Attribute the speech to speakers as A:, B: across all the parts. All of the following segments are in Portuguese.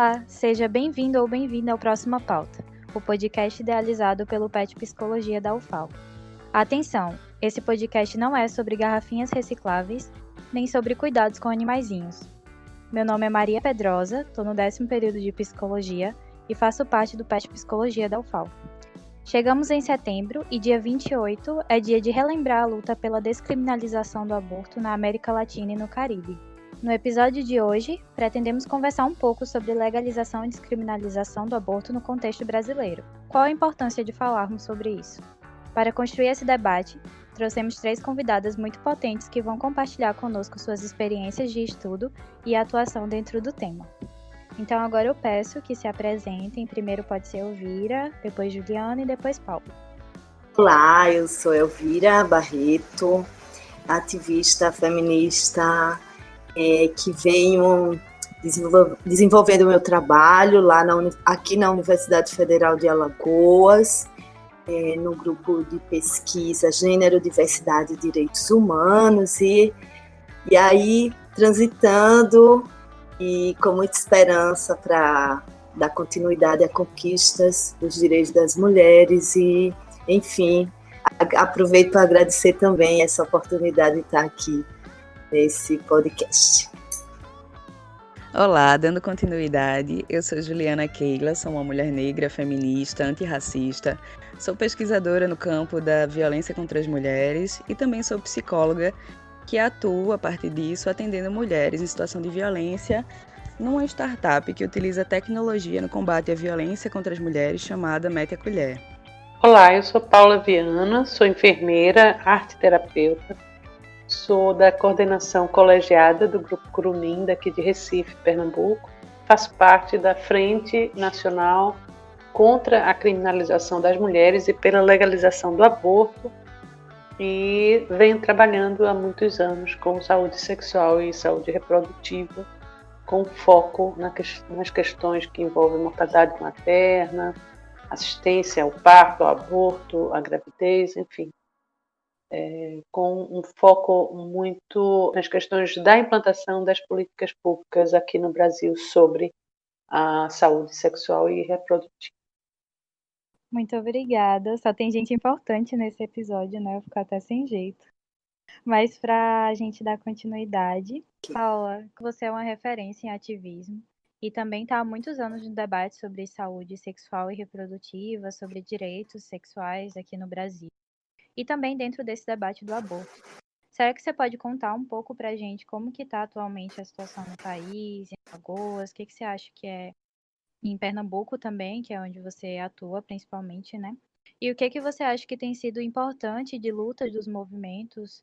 A: Olá, seja bem-vindo ou bem-vinda ao Próxima Pauta, o podcast idealizado pelo PET Psicologia da UFAL. Atenção, esse podcast não é sobre garrafinhas recicláveis, nem sobre cuidados com animaizinhos. Meu nome é Maria Pedrosa, estou no 10º período de Psicologia e faço parte do PET Psicologia da UFAL. Chegamos em setembro e dia 28 é dia de relembrar a luta pela descriminalização do aborto na América Latina e no Caribe. No episódio de hoje, pretendemos conversar um pouco sobre legalização e descriminalização do aborto no contexto brasileiro. Qual a importância de falarmos sobre isso? Para construir esse debate, trouxemos 3 convidadas muito potentes que vão compartilhar conosco suas experiências de estudo e atuação dentro do tema. Então agora eu peço que se apresentem. Primeiro pode ser Elvira, depois Juliana e depois Paulo.
B: Olá, eu sou Elvira Barreto, ativista feminista que venho desenvolvendo meu trabalho aqui na Universidade Federal de Alagoas, no grupo de pesquisa Gênero, Diversidade e Direitos Humanos, e aí transitando e com muita esperança para dar continuidade a conquistas dos direitos das mulheres e, enfim, aproveito para agradecer também essa oportunidade de estar aqui nesse podcast.
C: Olá, dando continuidade, eu sou Juliana Keila, sou uma mulher negra, feminista, antirracista, sou pesquisadora no campo da violência contra as mulheres e também sou psicóloga que atua, a partir disso, atendendo mulheres em situação de violência numa startup que utiliza tecnologia no combate à violência contra as mulheres chamada Mete a Colher.
D: Olá, eu sou Paula Viana, sou enfermeira, arte-terapeuta, sou da coordenação colegiada do Grupo Curumim, daqui de Recife, Pernambuco. Faço parte da Frente Nacional contra a Criminalização das Mulheres e pela legalização do aborto e venho trabalhando há muitos anos com saúde sexual e saúde reprodutiva, com foco nas questões que envolvem mortalidade materna, assistência ao parto, ao aborto, à gravidez, enfim. Com um foco muito nas questões da implantação das políticas públicas aqui no Brasil sobre a saúde sexual e reprodutiva.
A: Muito obrigada. Só tem gente importante nesse episódio, né? Eu fico até sem jeito. Mas para a gente dar continuidade, Paula, você é uma referência em ativismo e também está há muitos anos no debate sobre saúde sexual e reprodutiva, sobre direitos sexuais aqui no Brasil. E também dentro desse debate do aborto. Será que você pode contar um pouco para a gente como que está atualmente a situação no país, em Alagoas? O que você acha que é em Pernambuco também, que é onde você atua principalmente, né? E o que você acha que tem sido importante de luta dos movimentos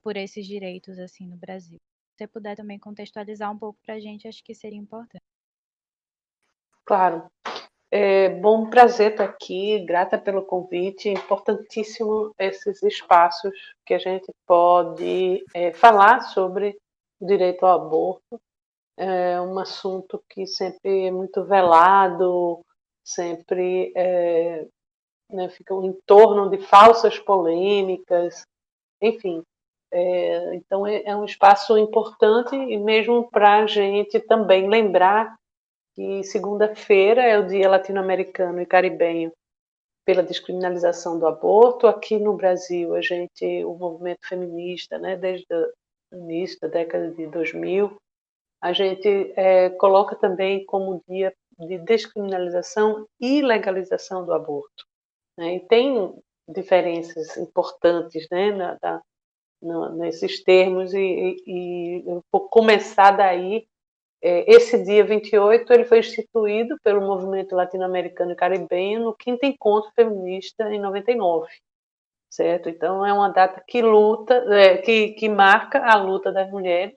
A: por esses direitos assim no Brasil? Se você puder também contextualizar um pouco para a gente, acho que seria importante.
D: Claro. Bom, prazer estar aqui, grata pelo convite. Importantíssimo esses espaços que a gente pode falar sobre o direito ao aborto. É um assunto que sempre é muito velado, sempre fica em torno de falsas polêmicas, enfim. Então é um espaço importante e mesmo para a gente também lembrar que segunda-feira é o Dia Latino-Americano e Caribenho pela descriminalização do aborto. Aqui no Brasil, o movimento feminista, né, desde o início da década de 2000, a gente coloca também como dia de descriminalização e legalização do aborto. Né? E tem diferenças importantes, né, nesses termos e eu vou começar daí. Esse dia 28 ele foi instituído pelo Movimento Latino-Americano e Caribenho no 5º Encontro Feminista em 99, certo? Então é uma data que que marca a luta das mulheres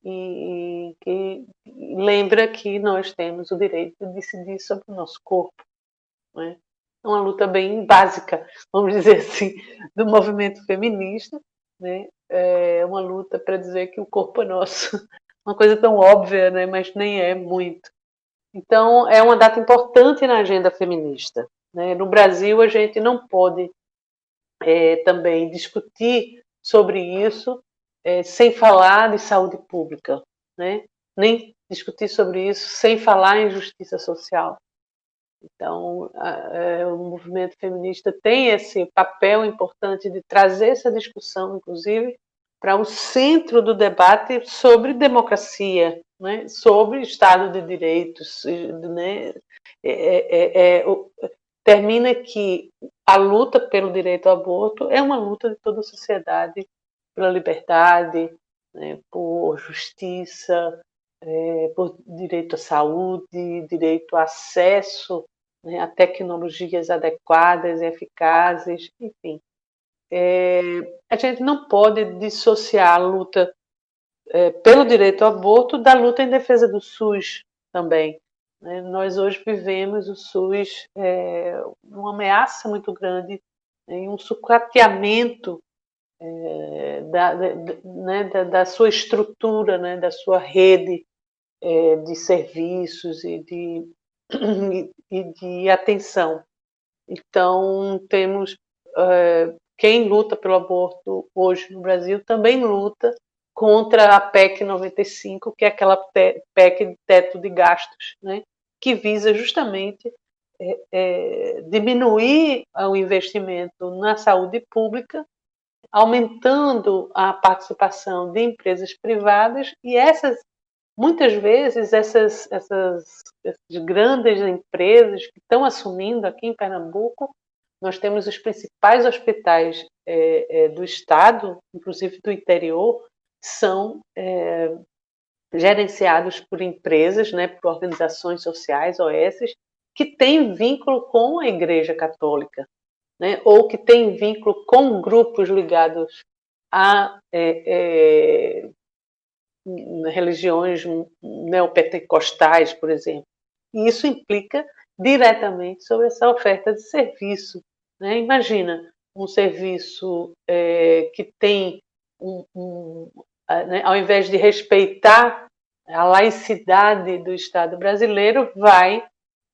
D: e que lembra que nós temos o direito de decidir sobre o nosso corpo, né? É uma luta bem básica, vamos dizer assim, do movimento feminista, né? É uma luta para dizer que o corpo é nosso. Uma coisa tão óbvia, né? Mas nem é muito. Então, é uma data importante na agenda feminista, né? No Brasil, a gente não pode também discutir sobre isso sem falar de saúde pública, né? Nem discutir sobre isso sem falar em justiça social. Então, o movimento feminista tem esse papel importante de trazer essa discussão, inclusive, para o centro do debate sobre democracia, né? Sobre Estado de Direitos. Né? Termina que a luta pelo direito ao aborto é uma luta de toda a sociedade pela liberdade, né? Por justiça, por direito à saúde, direito a acesso, né, a tecnologias adequadas e eficazes, enfim. A gente não pode dissociar a luta pelo direito ao aborto da luta em defesa do SUS também. Né? Nós hoje vivemos o SUS uma ameaça muito grande, né, um sucateamento da sua estrutura, né, da sua rede de serviços e de atenção. Então, temos quem luta pelo aborto hoje no Brasil também luta contra a PEC 95, que é aquela PEC de teto de gastos, né, que visa justamente diminuir o investimento na saúde pública, aumentando a participação de empresas privadas, e muitas vezes essas grandes empresas que estão assumindo aqui em Pernambuco, nós temos os principais hospitais do estado, inclusive do interior, são gerenciados por empresas, né, por organizações sociais, OS, que têm vínculo com a Igreja Católica, né, ou que têm vínculo com grupos ligados a religiões neopentecostais, por exemplo. E isso implica diretamente sobre essa oferta de serviço. Né? Imagina um serviço que tem, né, ao invés de respeitar a laicidade do Estado brasileiro, vai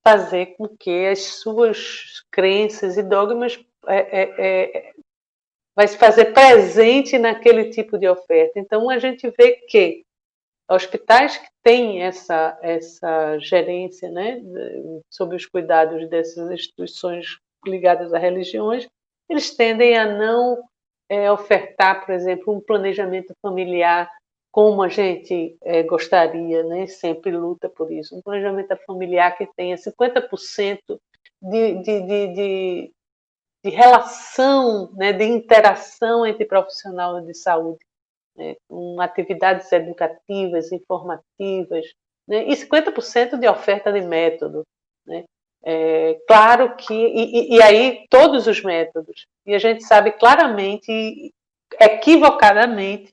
D: fazer com que as suas crenças e dogmas vai se fazer presente naquele tipo de oferta. Então, a gente vê que hospitais que têm essa gerência, né, sob os cuidados dessas instituições ligadas a religiões, eles tendem a não ofertar, por exemplo, um planejamento familiar como a gente gostaria, né, sempre luta por isso. Um planejamento familiar que tenha 50% de relação, né, de interação entre profissionais de saúde, né, com atividades educativas, informativas, né, e 50% de oferta de método. Né. Claro que, e aí todos os métodos, e a gente sabe claramente, equivocadamente,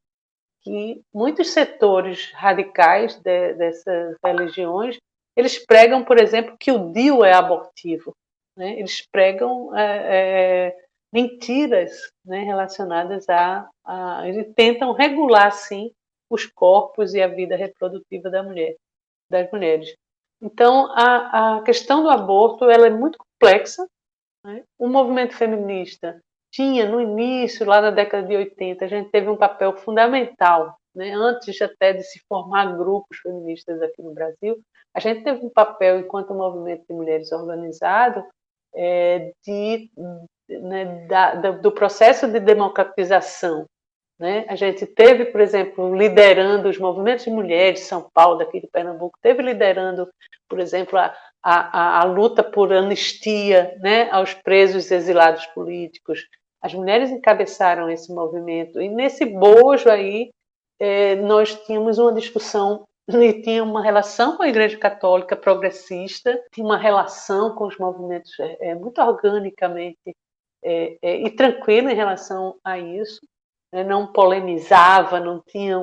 D: que muitos setores radicais dessas religiões, eles pregam, por exemplo, que o DIU é abortivo. Né? Eles pregam mentiras, né, relacionadas eles tentam regular, sim, os corpos e a vida reprodutiva das mulheres. Então, a questão do aborto ela é muito complexa. Né? O movimento feminista tinha, no início, lá na década de 80, a gente teve um papel fundamental. Né? Antes até de se formar grupos feministas aqui no Brasil, a gente teve um papel, enquanto movimento de mulheres organizado, do processo de democratização. Né? A gente teve, por exemplo, liderando os movimentos de mulheres de São Paulo, daqui de Pernambuco, teve liderando, por exemplo, a luta por anistia, né, aos presos e exilados políticos. As mulheres encabeçaram esse movimento. E nesse bojo aí, nós tínhamos uma discussão e tinha uma relação com a Igreja Católica progressista, tinha uma relação com os movimentos muito organicamente e tranquila em relação a isso, né? Não polemizava, não tinha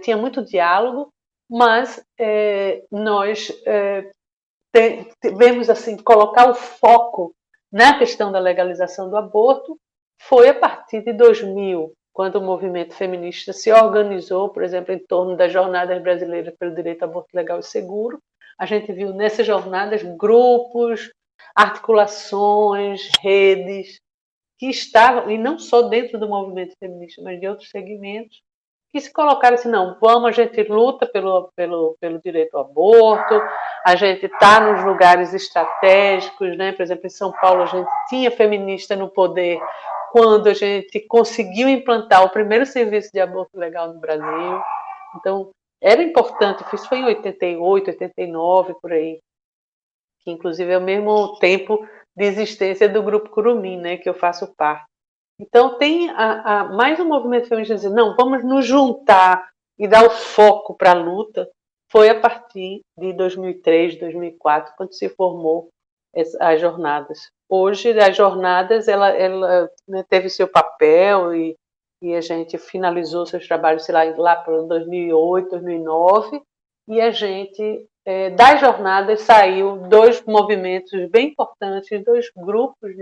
D: tinha muito diálogo, mas nós tivemos assim colocar o foco na questão da legalização do aborto foi a partir de 2000, quando o movimento feminista se organizou, por exemplo, em torno das Jornadas Brasileiras pelo Direito ao Aborto Legal e Seguro. A gente viu nessas jornadas grupos, articulações, redes, que estavam, e não só dentro do movimento feminista, mas de outros segmentos, que se colocaram assim, não, vamos, a gente luta pelo direito ao aborto, a gente está nos lugares estratégicos, né? Por exemplo, em São Paulo a gente tinha feminista no poder quando a gente conseguiu implantar o primeiro serviço de aborto legal no Brasil. Então, era importante, isso foi em 88, 89, por aí, que inclusive é o mesmo tempo de existência do Grupo Curumim, né, que eu faço parte. Então, tem mais um movimento feminista dizer, não, vamos nos juntar e dar o foco para a luta, foi a partir de 2003, 2004, quando se formou as jornadas. Hoje, as jornadas, ela né, teve seu papel e a gente finalizou seus trabalhos, sei lá para 2008, 2009, e a gente, das jornadas, saiu dois movimentos bem importantes, dois grupos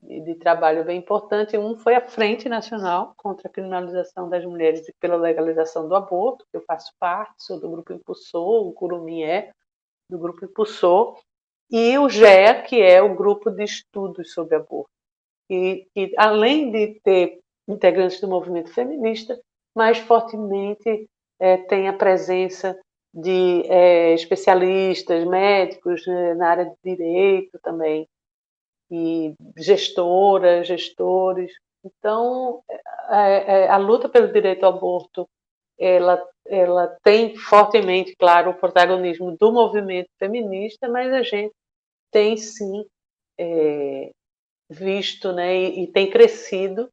D: de trabalho bem importante. Um foi a Frente Nacional contra a Criminalização das Mulheres e pela Legalização do Aborto, que eu faço parte, sou do Grupo Impulsor, o Curumim é do Grupo Impulsor, e o GEA, que é o Grupo de Estudos sobre Aborto, que além de ter integrantes do movimento feminista, mais fortemente tem a presença de especialistas, médicos na área de direito também, e gestoras, gestores. Então, a luta pelo direito ao aborto, ela tem fortemente, claro, o protagonismo do movimento feminista, mas a gente tem sim visto, né, e tem crescido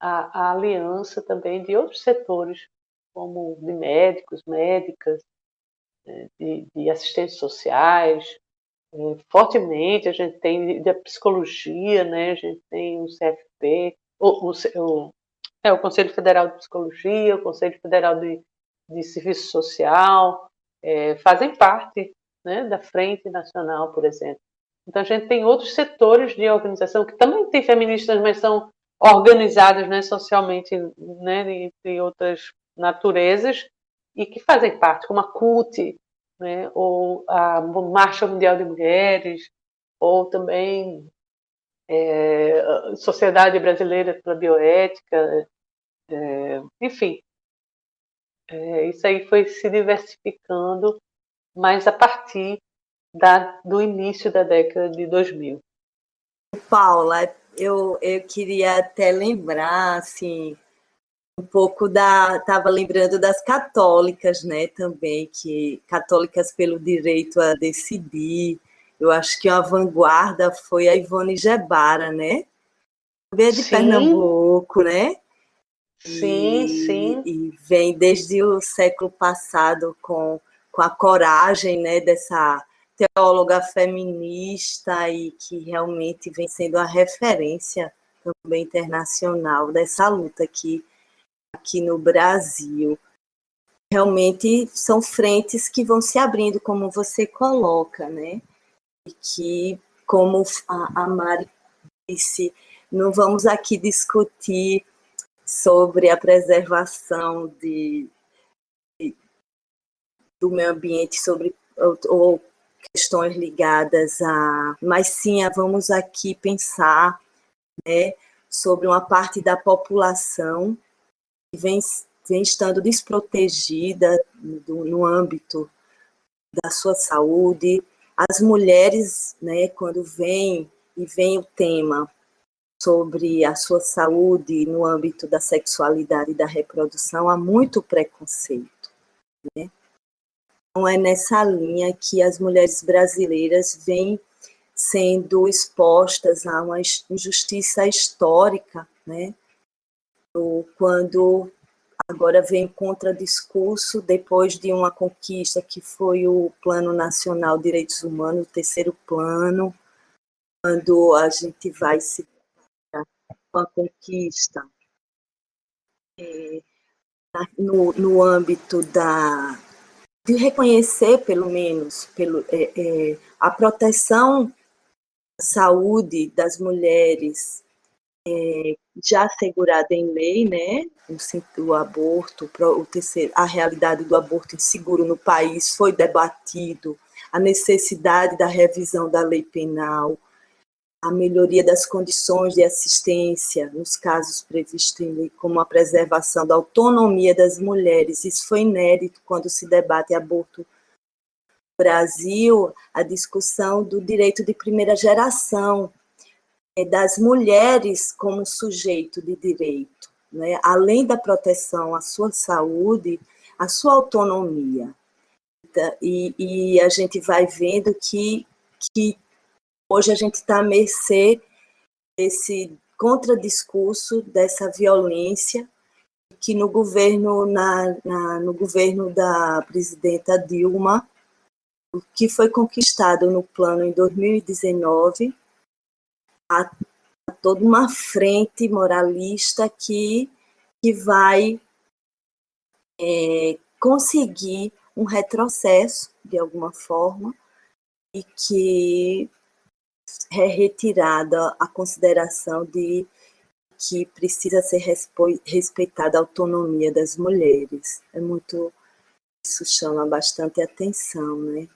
D: a aliança também de outros setores, como de médicos, médicas, de assistentes sociais, fortemente. A gente tem da psicologia, né, a gente tem o CFP, o Conselho Federal de Psicologia, o Conselho Federal de Serviço Social, fazem parte, né, da Frente Nacional, por exemplo. Então, a gente tem outros setores de organização que também têm feministas, mas são organizadas, né, socialmente, né, de outras naturezas, e que fazem parte, como a CUT, né, ou a Marcha Mundial de Mulheres, ou também Sociedade Brasileira pela Bioética, enfim. Isso aí foi se diversificando, mas a partir do início da década de 2000.
B: Paula, eu queria até lembrar, assim, um pouco estava lembrando das católicas, né, também, que católicas pelo direito a decidir. Eu acho que uma vanguarda foi a Ivone Gebara, né? Também é de
D: Sim.
B: Pernambuco, né?
D: Sim, sim.
B: E vem desde o século passado com a coragem, né, dessa teóloga feminista e que realmente vem sendo a referência também internacional dessa luta aqui no Brasil. Realmente são frentes que vão se abrindo, como você coloca, né? E que, como a Mari disse, não vamos aqui discutir sobre a preservação do meio ambiente, ou questões ligadas a... Mas sim, vamos aqui pensar, né, sobre uma parte da população que vem estando desprotegida no âmbito da sua saúde. As mulheres, né, quando vem o tema sobre a sua saúde no âmbito da sexualidade e da reprodução, há muito preconceito, né? Então, é nessa linha que as mulheres brasileiras vêm sendo expostas a uma injustiça histórica, né? Quando agora vem contradiscurso, depois de uma conquista que foi o Plano Nacional de Direitos Humanos, o terceiro plano, quando a gente vai se com a conquista no âmbito de reconhecer, pelo menos, a proteção à saúde das mulheres já assegurada em lei, né? O aborto, a realidade do aborto inseguro no país foi debatido, a necessidade da revisão da lei penal, a melhoria das condições de assistência nos casos previstos em lei, como a preservação da autonomia das mulheres. Isso foi inédito quando se debate aborto no Brasil, a discussão do direito de primeira geração, das mulheres como sujeito de direito, né? Além da proteção à sua saúde, à sua autonomia. E a gente vai vendo que hoje a gente está à mercê desse contradiscurso, dessa violência, que no governo, no governo da presidenta Dilma, o que foi conquistado no plano em 2019, há toda uma frente moralista que vai conseguir um retrocesso, de alguma forma, e que é retirada a consideração de que precisa ser respeitada a autonomia das mulheres. Isso chama bastante atenção, né?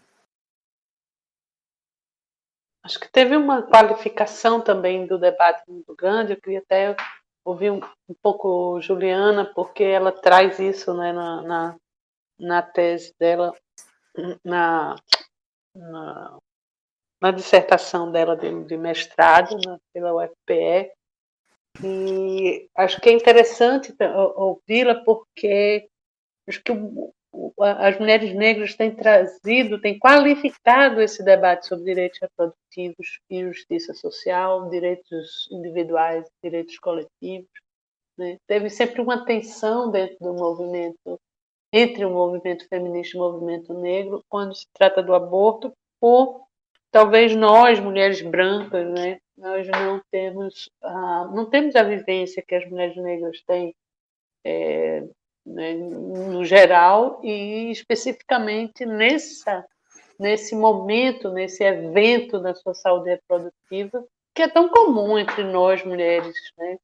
D: Acho que teve uma qualificação também do debate muito grande. Eu queria até ouvir um pouco Juliana, porque ela traz isso, né, na tese dela, na dissertação dela de mestrado, né, pela UFPE. E acho que é interessante ouvi-la, porque acho que as mulheres negras têm qualificado esse debate sobre direitos reprodutivos e justiça social, direitos individuais, direitos coletivos, né? Teve sempre uma tensão dentro do movimento, entre o movimento feminista e o movimento negro, quando se trata do aborto, por talvez nós, mulheres brancas, né, nós não temos a vivência que as mulheres negras têm, né, no geral, e especificamente nesse momento, nesse evento da sua saúde reprodutiva, que é tão comum entre nós mulheres, né?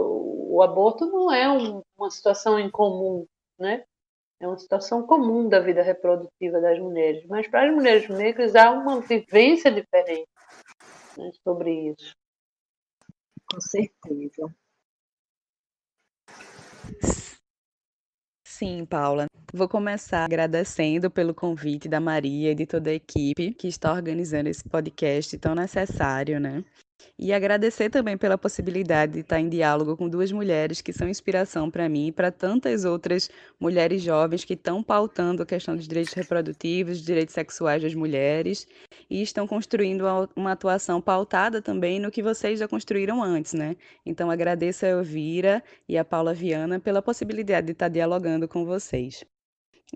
D: O aborto não é uma situação incomum, né? É uma situação comum da vida reprodutiva das mulheres, mas para as mulheres negras há uma vivência diferente, né, sobre isso.
B: Com certeza.
C: Sim, Paula. Vou começar agradecendo pelo convite da Maria e de toda a equipe que está organizando esse podcast tão necessário, né? E agradecer também pela possibilidade de estar em diálogo com duas mulheres que são inspiração para mim e para tantas outras mulheres jovens que estão pautando a questão dos direitos reprodutivos, dos direitos sexuais das mulheres e estão construindo uma atuação pautada também no que vocês já construíram antes, né? Então agradeço a Elvira e a Paula Viana pela possibilidade de estar dialogando com vocês.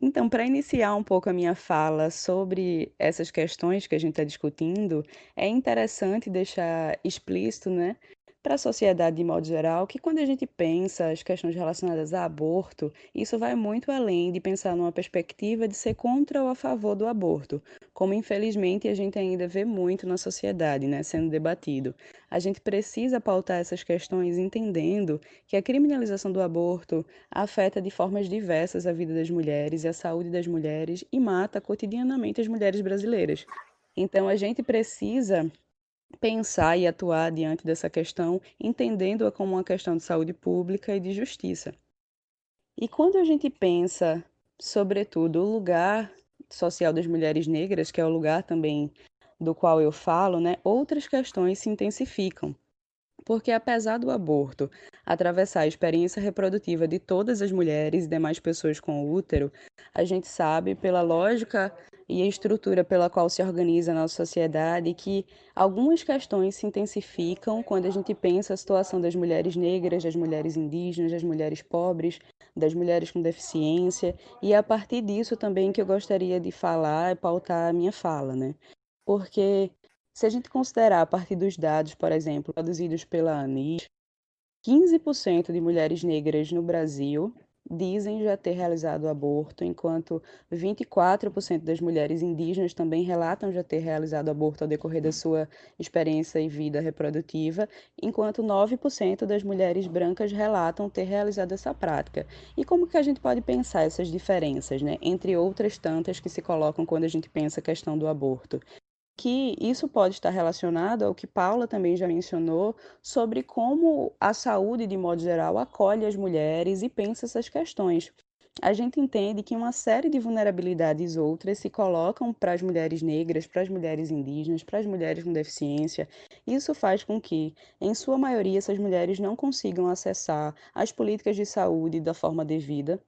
C: Então, para iniciar um pouco a minha fala sobre essas questões que a gente está discutindo, é interessante deixar explícito, né, para a sociedade de modo geral, que quando a gente pensa as questões relacionadas a aborto, isso vai muito além de pensar numa perspectiva de ser contra ou a favor do aborto, como infelizmente a gente ainda vê muito na sociedade, né, sendo debatido. A gente precisa pautar essas questões entendendo que a criminalização do aborto afeta de formas diversas a vida das mulheres e a saúde das mulheres e mata cotidianamente as mulheres brasileiras. Então, a gente precisa pensar e atuar diante dessa questão, entendendo-a como uma questão de saúde pública e de justiça. E quando a gente pensa, sobretudo, o lugar social das mulheres negras, que é o lugar também do qual eu falo, né, outras questões se intensificam. Porque apesar do aborto atravessar a experiência reprodutiva de todas as mulheres e demais pessoas com útero, a gente sabe pela lógica e a estrutura pela qual se organiza a nossa sociedade que algumas questões se intensificam quando a gente pensa a situação das mulheres negras, das mulheres indígenas, das mulheres pobres, das mulheres com deficiência, e é a partir disso também que eu gostaria de falar e pautar a minha fala, né? Porque se a gente considerar a partir dos dados, por exemplo, produzidos pela ANIS, 15% de mulheres negras no Brasil dizem já ter realizado aborto, enquanto 24% das mulheres indígenas também relatam já ter realizado aborto ao decorrer da sua experiência e vida reprodutiva, enquanto 9% das mulheres brancas relatam ter realizado essa prática. E como que a gente pode pensar essas diferenças, né, entre outras tantas que se colocam quando a gente pensa a questão do aborto? que isso pode estar relacionado ao que Paula também já mencionou sobre como a saúde, de modo geral, acolhe as mulheres e pensa essas questões. A gente entende que uma série de vulnerabilidades outras se colocam para as mulheres negras, para as mulheres indígenas, para as mulheres com deficiência. Isso faz com que, em sua maioria, essas mulheres não consigam acessar as políticas de saúde da forma devida,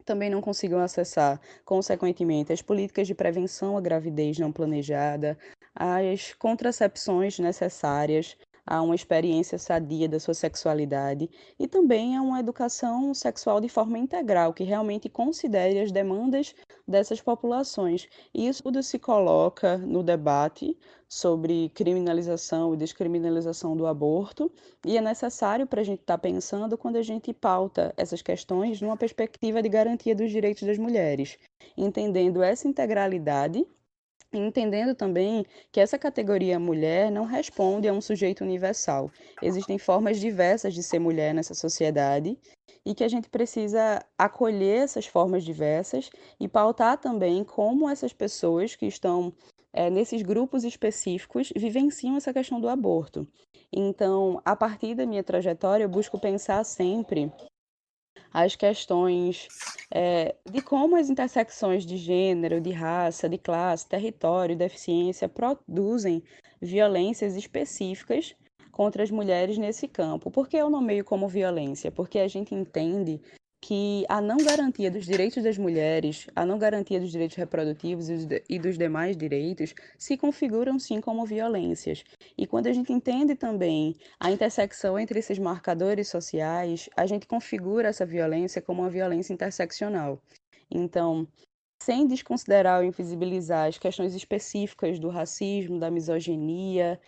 C: também não consigam acessar, consequentemente, as políticas de prevenção à gravidez não planejada, as contracepções necessárias a uma experiência sadia da sua sexualidade e também a uma educação sexual de forma integral, que realmente considere as demandas dessas populações. E isso tudo se coloca no debate sobre criminalização e descriminalização do aborto, e é necessário para a gente estar pensando quando a gente pauta essas questões numa perspectiva de garantia dos direitos das mulheres, entendendo essa integralidade e entendendo também que essa categoria mulher não responde a um sujeito universal. Existem formas diversas de ser mulher nessa sociedade e que a gente precisa acolher essas formas diversas e pautar também como essas pessoas que estão nesses grupos específicos vivenciam essa questão do aborto. Então, a partir da minha trajetória, eu busco pensar sempre as questões de como as intersecções de gênero, de raça, de classe, território, deficiência produzem violências específicas contra as mulheres nesse campo. Por que eu nomeio como violência? Porque a gente entende que a não garantia dos direitos das mulheres, a não garantia dos direitos reprodutivos e dos demais direitos se configuram sim como violências. E quando a gente entende também a intersecção entre esses marcadores sociais, a gente configura essa violência como uma violência interseccional. Então, sem desconsiderar ou invisibilizar as questões específicas do racismo, da misoginia,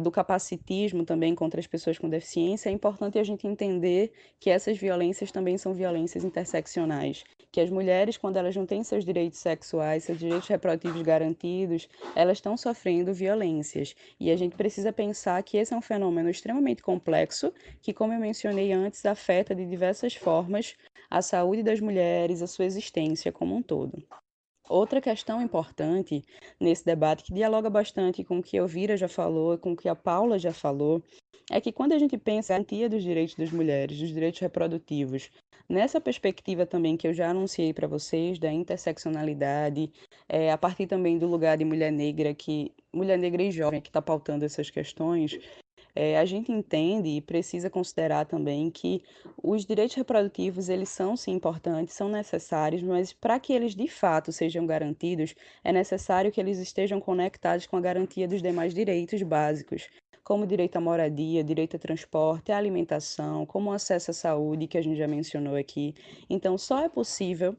C: do capacitismo também contra as pessoas com deficiência, é importante a gente entender que essas violências também são violências interseccionais, que as mulheres, quando elas não têm seus direitos sexuais, seus direitos reprodutivos garantidos, elas estão sofrendo violências. E a gente precisa pensar que esse é um fenômeno extremamente complexo, que, como eu mencionei antes, afeta de diversas formas a saúde das mulheres, a sua existência como um todo. Outra questão importante nesse debate, que dialoga bastante com o que a Elvira já falou, com o que a Paula já falou, é que quando a gente pensa na garantia dos direitos das mulheres, dos direitos reprodutivos, nessa perspectiva também que eu já anunciei para vocês, da interseccionalidade, a partir também do lugar de mulher negra e jovem que está pautando essas questões, a gente entende e precisa considerar também que os direitos reprodutivos, eles são sim importantes, são necessários, mas para que eles de fato sejam garantidos, é necessário que eles estejam conectados com a garantia dos demais direitos básicos, como direito à moradia, direito a transporte, à alimentação, como acesso à saúde, que a gente já mencionou aqui. Então, só é possível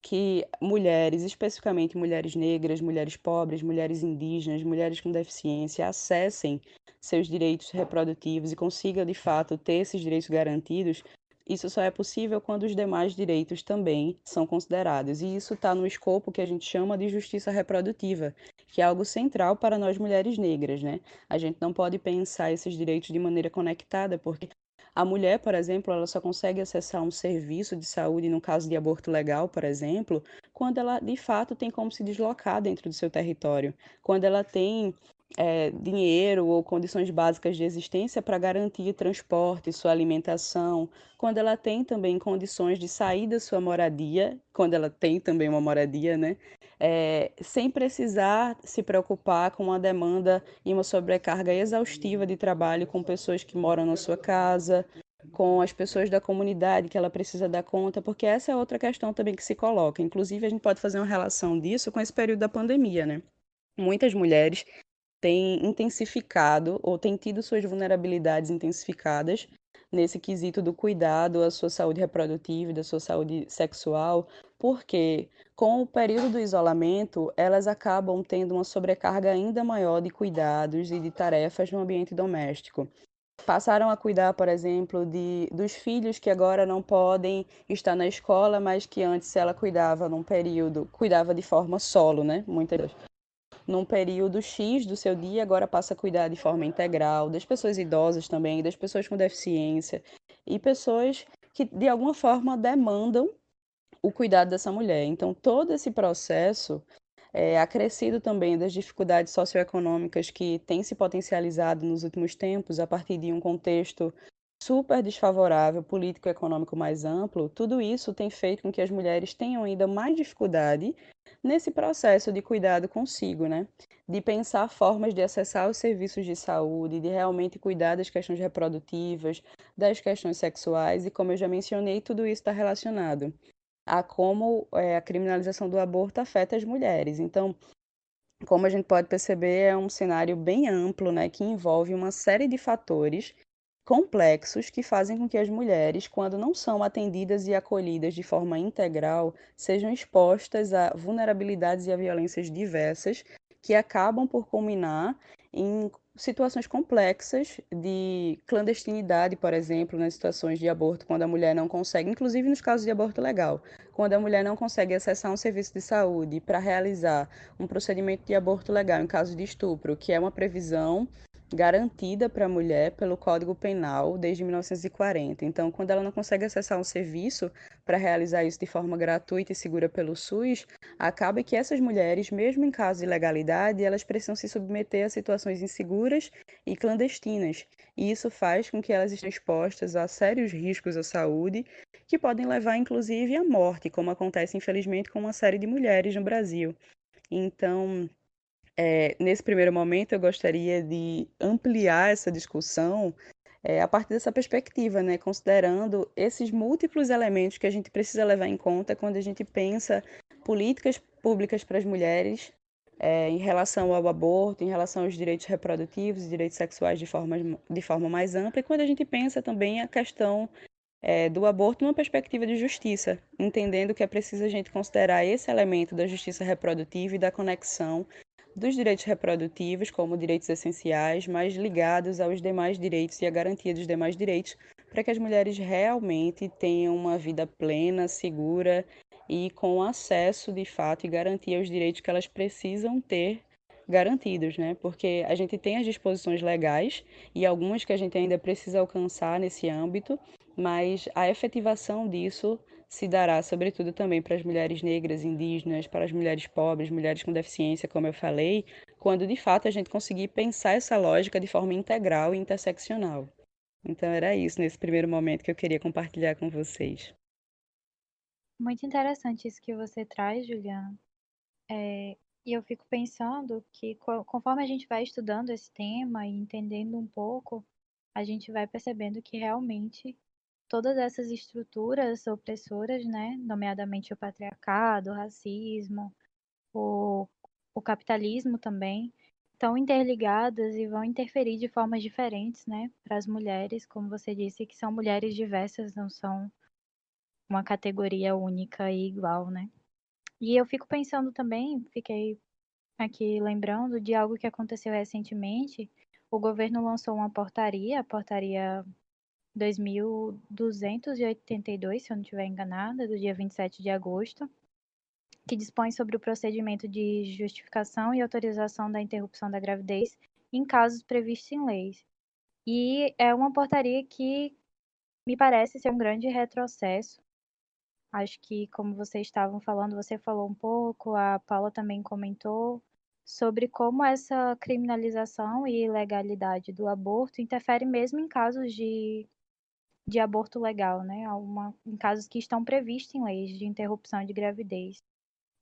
C: que mulheres, especificamente mulheres negras, mulheres pobres, mulheres indígenas, mulheres com deficiência, acessem seus direitos reprodutivos e consigam, de fato, ter esses direitos garantidos. Isso só é possível quando os demais direitos também são considerados. E isso está no escopo que a gente chama de justiça reprodutiva, que é algo central para nós mulheres negras, né? A gente não pode pensar esses direitos de maneira conectada, porque a mulher, por exemplo, ela só consegue acessar um serviço de saúde, no caso de aborto legal, por exemplo, quando ela de fato tem como se deslocar dentro do seu território, quando ela tem dinheiro ou condições básicas de existência para garantir transporte, sua alimentação, quando ela tem também condições de sair da sua moradia, quando ela tem também uma moradia, né? Sem precisar se preocupar com uma demanda e uma sobrecarga exaustiva de trabalho com pessoas que moram na sua casa, com as pessoas da comunidade que ela precisa dar conta, porque essa é outra questão também que se coloca. Inclusive, a gente pode fazer uma relação disso com esse período da pandemia, né? Muitas mulheres têm intensificado ou têm tido suas vulnerabilidades intensificadas nesse quesito do cuidado à sua saúde reprodutiva e da sua saúde sexual, porque com o período do isolamento, elas acabam tendo uma sobrecarga ainda maior de cuidados e de tarefas no ambiente doméstico. Passaram a cuidar, por exemplo, dos filhos que agora não podem estar na escola, mas que antes ela cuidava num período, cuidava de forma solo, né? Muitas num período X do seu dia, agora passa a cuidar de forma integral, das pessoas idosas também, das pessoas com deficiência e pessoas que de alguma forma demandam o cuidado dessa mulher. Então, todo esse processo acrescido também das dificuldades socioeconômicas que têm se potencializado nos últimos tempos a partir de um contexto super desfavorável, político e econômico mais amplo, tudo isso tem feito com que as mulheres tenham ainda mais dificuldade nesse processo de cuidado consigo, né? De pensar formas de acessar os serviços de saúde, de realmente cuidar das questões reprodutivas, das questões sexuais, e como eu já mencionei, tudo isso está relacionado a como a criminalização do aborto afeta as mulheres. Então, como a gente pode perceber, é um cenário bem amplo, né, que envolve uma série de fatores complexos que fazem com que as mulheres, quando não são atendidas e acolhidas de forma integral, sejam expostas a vulnerabilidades e a violências diversas que acabam por culminar em situações complexas de clandestinidade, por exemplo, nas situações de aborto, quando a mulher não consegue, inclusive nos casos de aborto legal, quando a mulher não consegue acessar um serviço de saúde para realizar um procedimento de aborto legal em caso de estupro, que é uma previsão garantida para a mulher pelo Código Penal desde 1940. Então, quando ela não consegue acessar um serviço para realizar isso de forma gratuita e segura pelo SUS, acaba que essas mulheres, mesmo em caso de ilegalidade, elas precisam se submeter a situações inseguras e clandestinas. E isso faz com que elas estejam expostas a sérios riscos à saúde, que podem levar, inclusive, à morte, como acontece, infelizmente, com uma série de mulheres no Brasil. Então, nesse primeiro momento, eu gostaria de ampliar essa discussão a partir dessa perspectiva, né? Considerando esses múltiplos elementos que a gente precisa levar em conta quando a gente pensa políticas públicas para as mulheres em relação ao aborto, em relação aos direitos reprodutivos e direitos sexuais de forma mais ampla, e quando a gente pensa também a questão do aborto numa perspectiva de justiça, entendendo que é preciso a gente considerar esse elemento da justiça reprodutiva e da conexão dos direitos reprodutivos como direitos essenciais, mas ligados aos demais direitos e à garantia dos demais direitos, para que as mulheres realmente tenham uma vida plena, segura e com acesso de fato e garantia aos direitos que elas precisam ter garantidos, né? Porque a gente tem as disposições legais e algumas que a gente ainda precisa alcançar nesse âmbito, mas a efetivação disso se dará, sobretudo, também para as mulheres negras, indígenas, para as mulheres pobres, mulheres com deficiência, como eu falei, quando de fato a gente conseguir pensar essa lógica de forma integral e interseccional. Então, era isso nesse primeiro momento que eu queria compartilhar com vocês.
A: Muito interessante isso que você traz, Juliana. E eu fico pensando que conforme a gente vai estudando esse tema e entendendo um pouco, a gente vai percebendo que realmente todas essas estruturas opressoras, né, nomeadamente o patriarcado, o racismo, o, o capitalismo também, estão interligadas e vão interferir de formas diferentes, né, para as mulheres, como você disse, que são mulheres diversas, não são uma categoria única e igual, né? E eu fico pensando também, fiquei aqui lembrando de algo que aconteceu recentemente. O governo lançou uma portaria, a portaria 2282, se eu não estiver enganada, do dia 27 de agosto, que dispõe sobre o procedimento de justificação e autorização da interrupção da gravidez em casos previstos em leis. E é uma portaria que me parece ser um grande retrocesso. Acho que, como vocês estavam falando, você falou um pouco, a Paula também comentou sobre como essa criminalização e ilegalidade do aborto interfere mesmo em casos de aborto legal, né? Em casos que estão previstos em leis de interrupção de gravidez.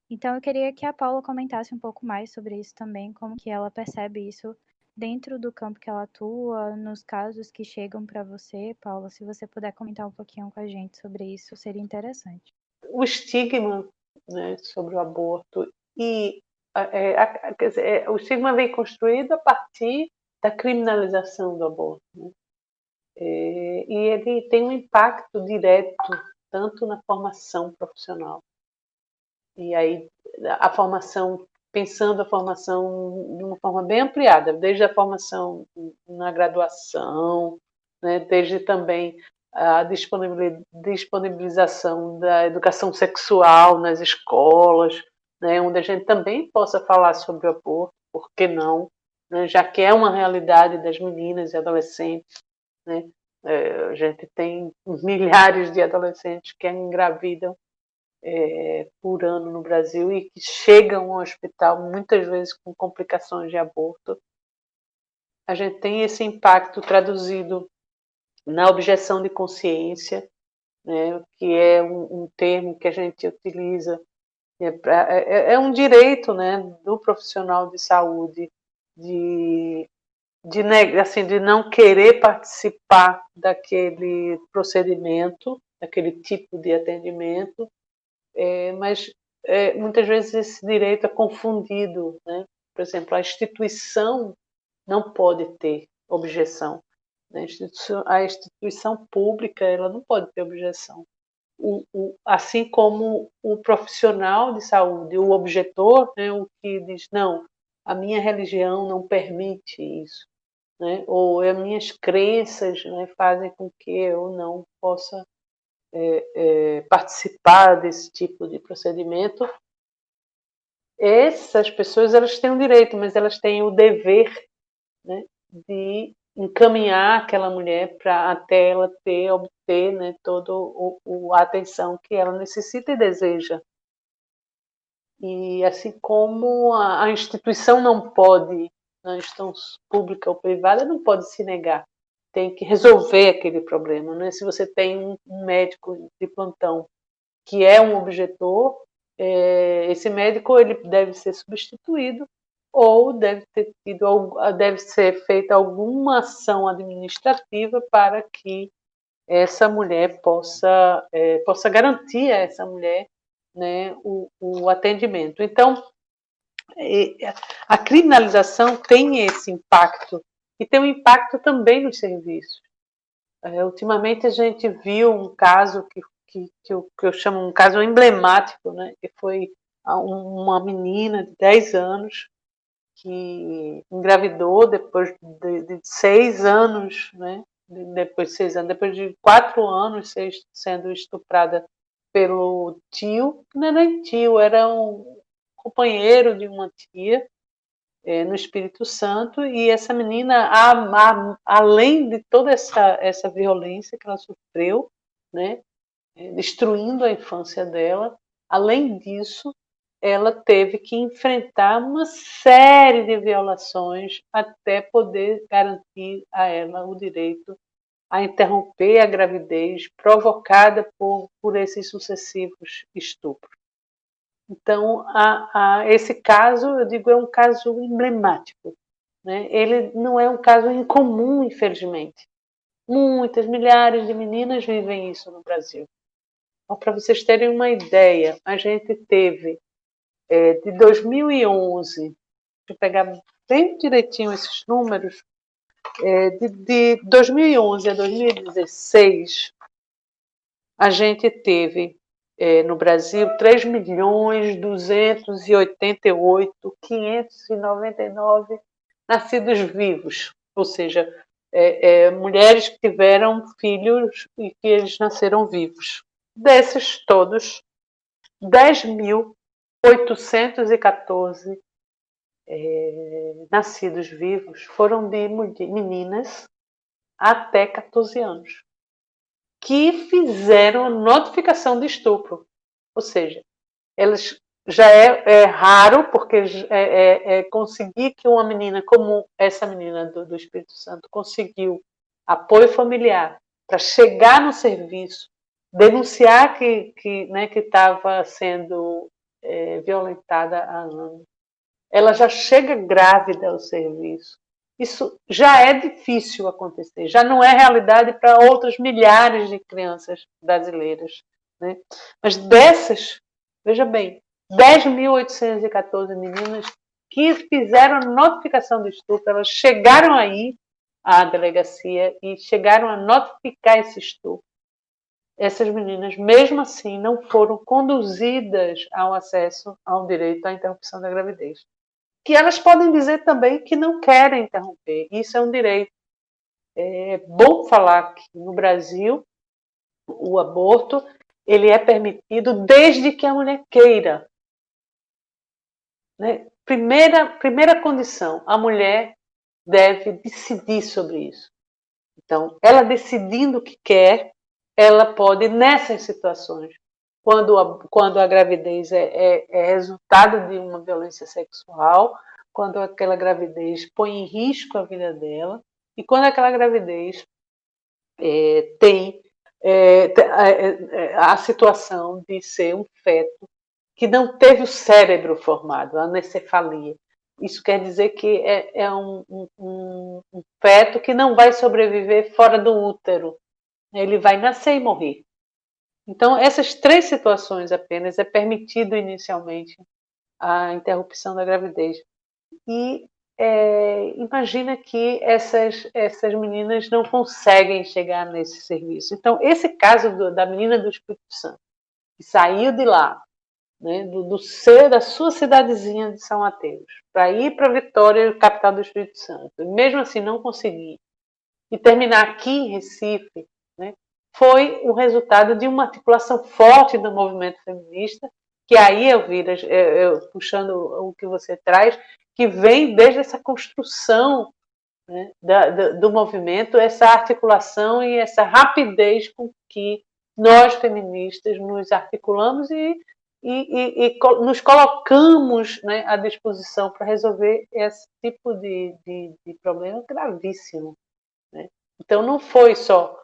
A: Então, eu queria que a Paula comentasse um pouco mais sobre isso também, como que ela percebe isso dentro do campo que ela atua, nos casos que chegam para você, Paula. Se você puder comentar um pouquinho com a gente sobre isso, seria interessante.
D: O estigma, né, sobre o aborto e quer dizer, o estigma vem construído a partir da criminalização do aborto, né? E ele tem um impacto direto tanto na formação profissional e aí a formação, pensando a formação de uma forma bem ampliada, desde a formação na graduação, né, desde também a disponibilização da educação sexual nas escolas, né, onde a gente também possa falar sobre o aborto, por que não, né, já que é uma realidade das meninas e adolescentes, né, a gente tem milhares de adolescentes que engravidam por ano no Brasil e que chegam ao hospital muitas vezes com complicações de aborto. A gente tem esse impacto traduzido na objeção de consciência, né, que é um termo que a gente utiliza, é um direito, né, do profissional de saúde de não querer participar daquele procedimento, daquele tipo de atendimento, mas muitas vezes esse direito é confundido, né? Por exemplo, a instituição não pode ter objeção. A instituição pública ela não pode ter objeção. Assim como o profissional de saúde, o objetor, né, o que diz, não, a minha religião não permite isso, né, ou as minhas crenças, né, fazem com que eu não possa participar desse tipo de procedimento. Essas pessoas elas têm um direito, mas elas têm o dever, né, de encaminhar aquela mulher para até ela obter, né, toda a atenção que ela necessita e deseja. E assim como a instituição não pode, a instituição pública ou privada não pode se negar, tem que resolver aquele problema, né? Se você tem um médico de plantão que é um objetor, esse médico ele deve ser substituído ou deve ser feita alguma ação administrativa para que essa mulher possa garantir a essa mulher, né, o atendimento. Então, a criminalização tem esse impacto e tem um impacto também nos serviços. Ultimamente a gente viu um caso que eu chamo um caso emblemático, né, que foi uma menina de 10 anos que engravidou depois de 6 anos, né? Depois de 6 anos, depois de 4 anos sendo estuprada pelo tio, não era nem tio, era um companheiro de uma tia, no Espírito Santo, e essa menina, além de toda essa violência que ela sofreu, né, destruindo a infância dela, além disso, ela teve que enfrentar uma série de violações até poder garantir a ela o direito a interromper a gravidez provocada por esses sucessivos estupros. Então, esse caso, eu digo, é um caso emblemático, né? Ele não é um caso incomum, infelizmente. Muitas, milhares de meninas vivem isso no Brasil. Então, para vocês terem uma ideia, a gente teve de 2011, deixa eu pegar bem direitinho esses números, de 2011 a 2016, a gente teve no Brasil 3.288.599 nascidos vivos, ou seja, mulheres que tiveram filhos e que eles nasceram vivos. Desses todos, 10.814 nascidos vivos foram de meninas até 14 anos, que fizeram a notificação de estupro. Ou seja, elas já é raro, porque conseguir que uma menina como essa menina do Espírito Santo conseguiu apoio familiar para chegar no serviço, denunciar que estava sendo violentada há anos. Ela já chega grávida ao serviço. Isso já é difícil acontecer, já não é realidade para outras milhares de crianças brasileiras, né? Mas dessas, veja bem, 10.814 meninas que fizeram notificação do estupro, elas chegaram aí à delegacia e chegaram a notificar esse estupro. Essas meninas, mesmo assim, não foram conduzidas ao acesso ao direito à interrupção da gravidez. Que elas podem dizer também que não querem interromper. Isso é um direito. É bom falar que no Brasil o aborto ele é permitido desde que a mulher queira. Né? Primeira condição, a mulher deve decidir sobre isso. Então, ela decidindo o que quer, ela pode, nessas situações, quando a gravidez é resultado de uma violência sexual, quando aquela gravidez põe em risco a vida dela, e quando aquela gravidez tem a situação de ser um feto que não teve o cérebro formado, a anencefalia. Isso quer dizer que é um feto que não vai sobreviver fora do útero. Ele vai nascer e morrer. Então, essas 3 situações apenas é permitido inicialmente a interrupção da gravidez. E imagina que essas meninas não conseguem chegar nesse serviço. Então, esse caso da menina do Espírito Santo, que saiu de lá, né, da sua cidadezinha de São Mateus, para ir para Vitória, capital do Espírito Santo, e mesmo assim não conseguir, e terminar aqui em Recife, né, foi o resultado de uma articulação forte do movimento feminista, que aí, Elvira, puxando o que você traz, que vem desde essa construção, né, do movimento, essa articulação e essa rapidez com que nós, feministas, nos articulamos e nos colocamos, né, à disposição para resolver esse tipo de problema gravíssimo. Né? Então, não foi só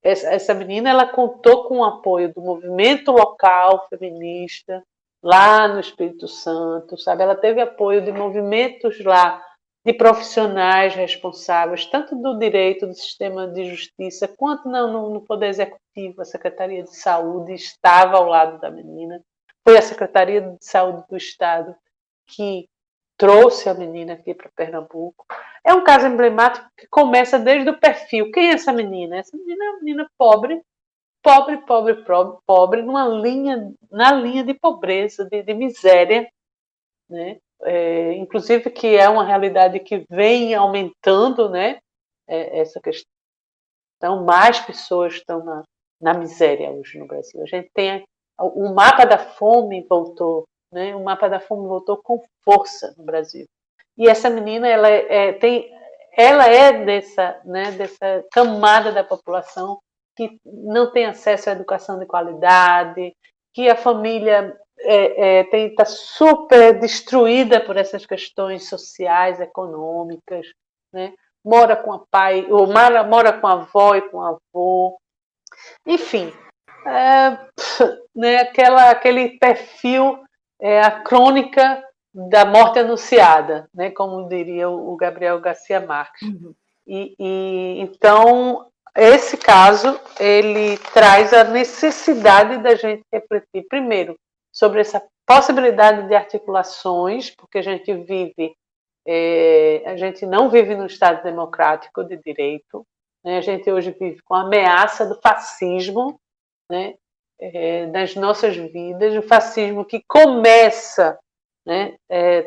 D: essa menina, ela contou com o apoio do movimento local feminista, lá no Espírito Santo, sabe? Ela teve apoio de movimentos lá, de profissionais responsáveis, tanto do direito, do sistema de justiça, quanto no Poder Executivo. A Secretaria de Saúde estava ao lado da menina. Foi a Secretaria de Saúde do Estado que trouxe a menina aqui para Pernambuco. É um caso emblemático que começa desde o perfil. Quem é essa menina? Essa menina é uma menina pobre, na linha de pobreza, de miséria, né? Inclusive que é uma realidade que vem aumentando, né? Essa questão, mais pessoas estão na miséria hoje no Brasil. A gente tem o mapa da fome voltou, né? O mapa da fome voltou com força no Brasil. E essa menina, ela é dessa, né, dessa camada da população que não tem acesso à educação de qualidade, que a família está super destruída por essas questões sociais, econômicas, né? Mora com o pai, ou mora com a avó e com o avô. Enfim, né, aquele perfil, a crônica da morte anunciada, né, como diria o Gabriel Garcia Marques. Uhum. Então, esse caso, ele traz a necessidade da gente refletir, primeiro, sobre essa possibilidade de articulações, porque a gente não vive num Estado democrático de direito, né? A gente hoje vive com a ameaça do fascismo, né, nas nossas vidas, o fascismo que começa, né,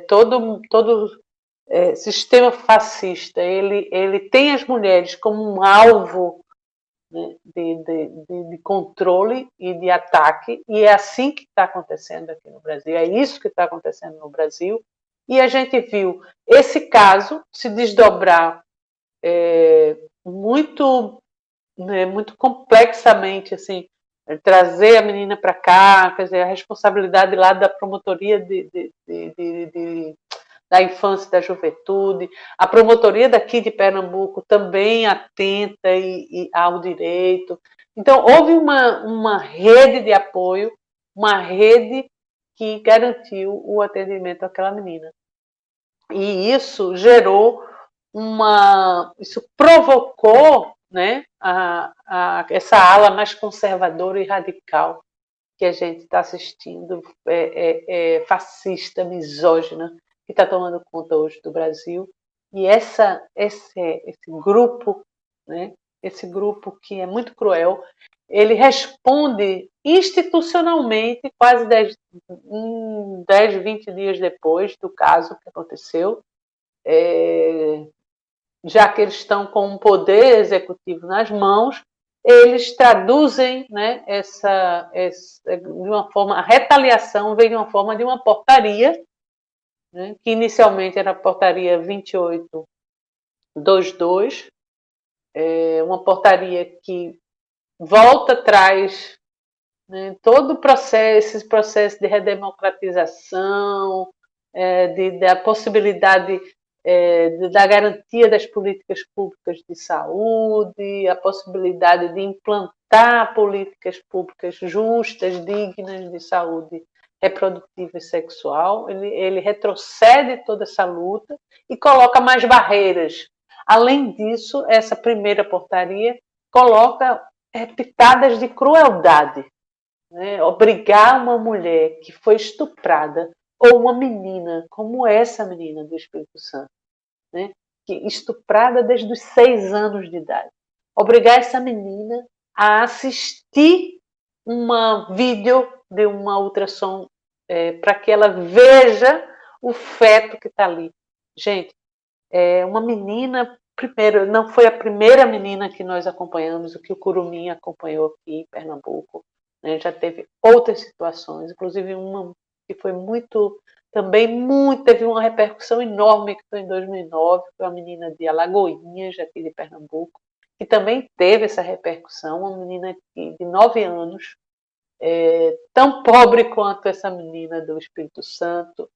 D: todo sistema fascista, ele tem as mulheres como um alvo, né, de controle e de ataque, e é assim que está acontecendo aqui no Brasil, é isso que está acontecendo no Brasil, e a gente viu esse caso se desdobrar muito, né, muito complexamente, assim, trazer a menina para cá, quer dizer, a responsabilidade lá da promotoria da infância e da juventude, a promotoria daqui de Pernambuco também atenta ao direito. Então, houve uma rede de apoio, uma rede que garantiu o atendimento àquela menina. E isso gerou isso provocou, né, essa ala mais conservadora e radical que a gente está assistindo, fascista, misógina, que está tomando conta hoje do Brasil. E esse grupo, né, esse grupo que é muito cruel, ele responde institucionalmente quase 10, 20 dias depois do caso que aconteceu, já que eles estão com um poder executivo nas mãos, eles traduzem, né, de uma forma, a retaliação vem de uma forma de uma portaria, né, que inicialmente era a portaria 2822, uma portaria que volta atrás, né, todo o processo, esse processo de redemocratização, da possibilidade da garantia das políticas públicas de saúde, a possibilidade de implantar políticas públicas justas, dignas de saúde reprodutiva e sexual. Ele retrocede toda essa luta e coloca mais barreiras. Além disso, essa primeira portaria coloca pitadas de crueldade, né? Obrigar uma mulher que foi estuprada, ou uma menina, como essa menina do Espírito Santo, né? Que estuprada desde os 6 anos de idade. Obrigar essa menina a assistir uma vídeo de uma ultrassom para que ela veja o feto que está ali. Gente, uma menina, primeiro, não foi a primeira menina que nós acompanhamos, o que o Curumim acompanhou aqui em Pernambuco, né? Já teve outras situações, inclusive uma que foi teve uma repercussão enorme, que foi em 2009, foi uma menina de Alagoinhas, aqui de Pernambuco, que também teve essa repercussão, uma menina de 9 anos, tão pobre quanto essa menina do Espírito Santo,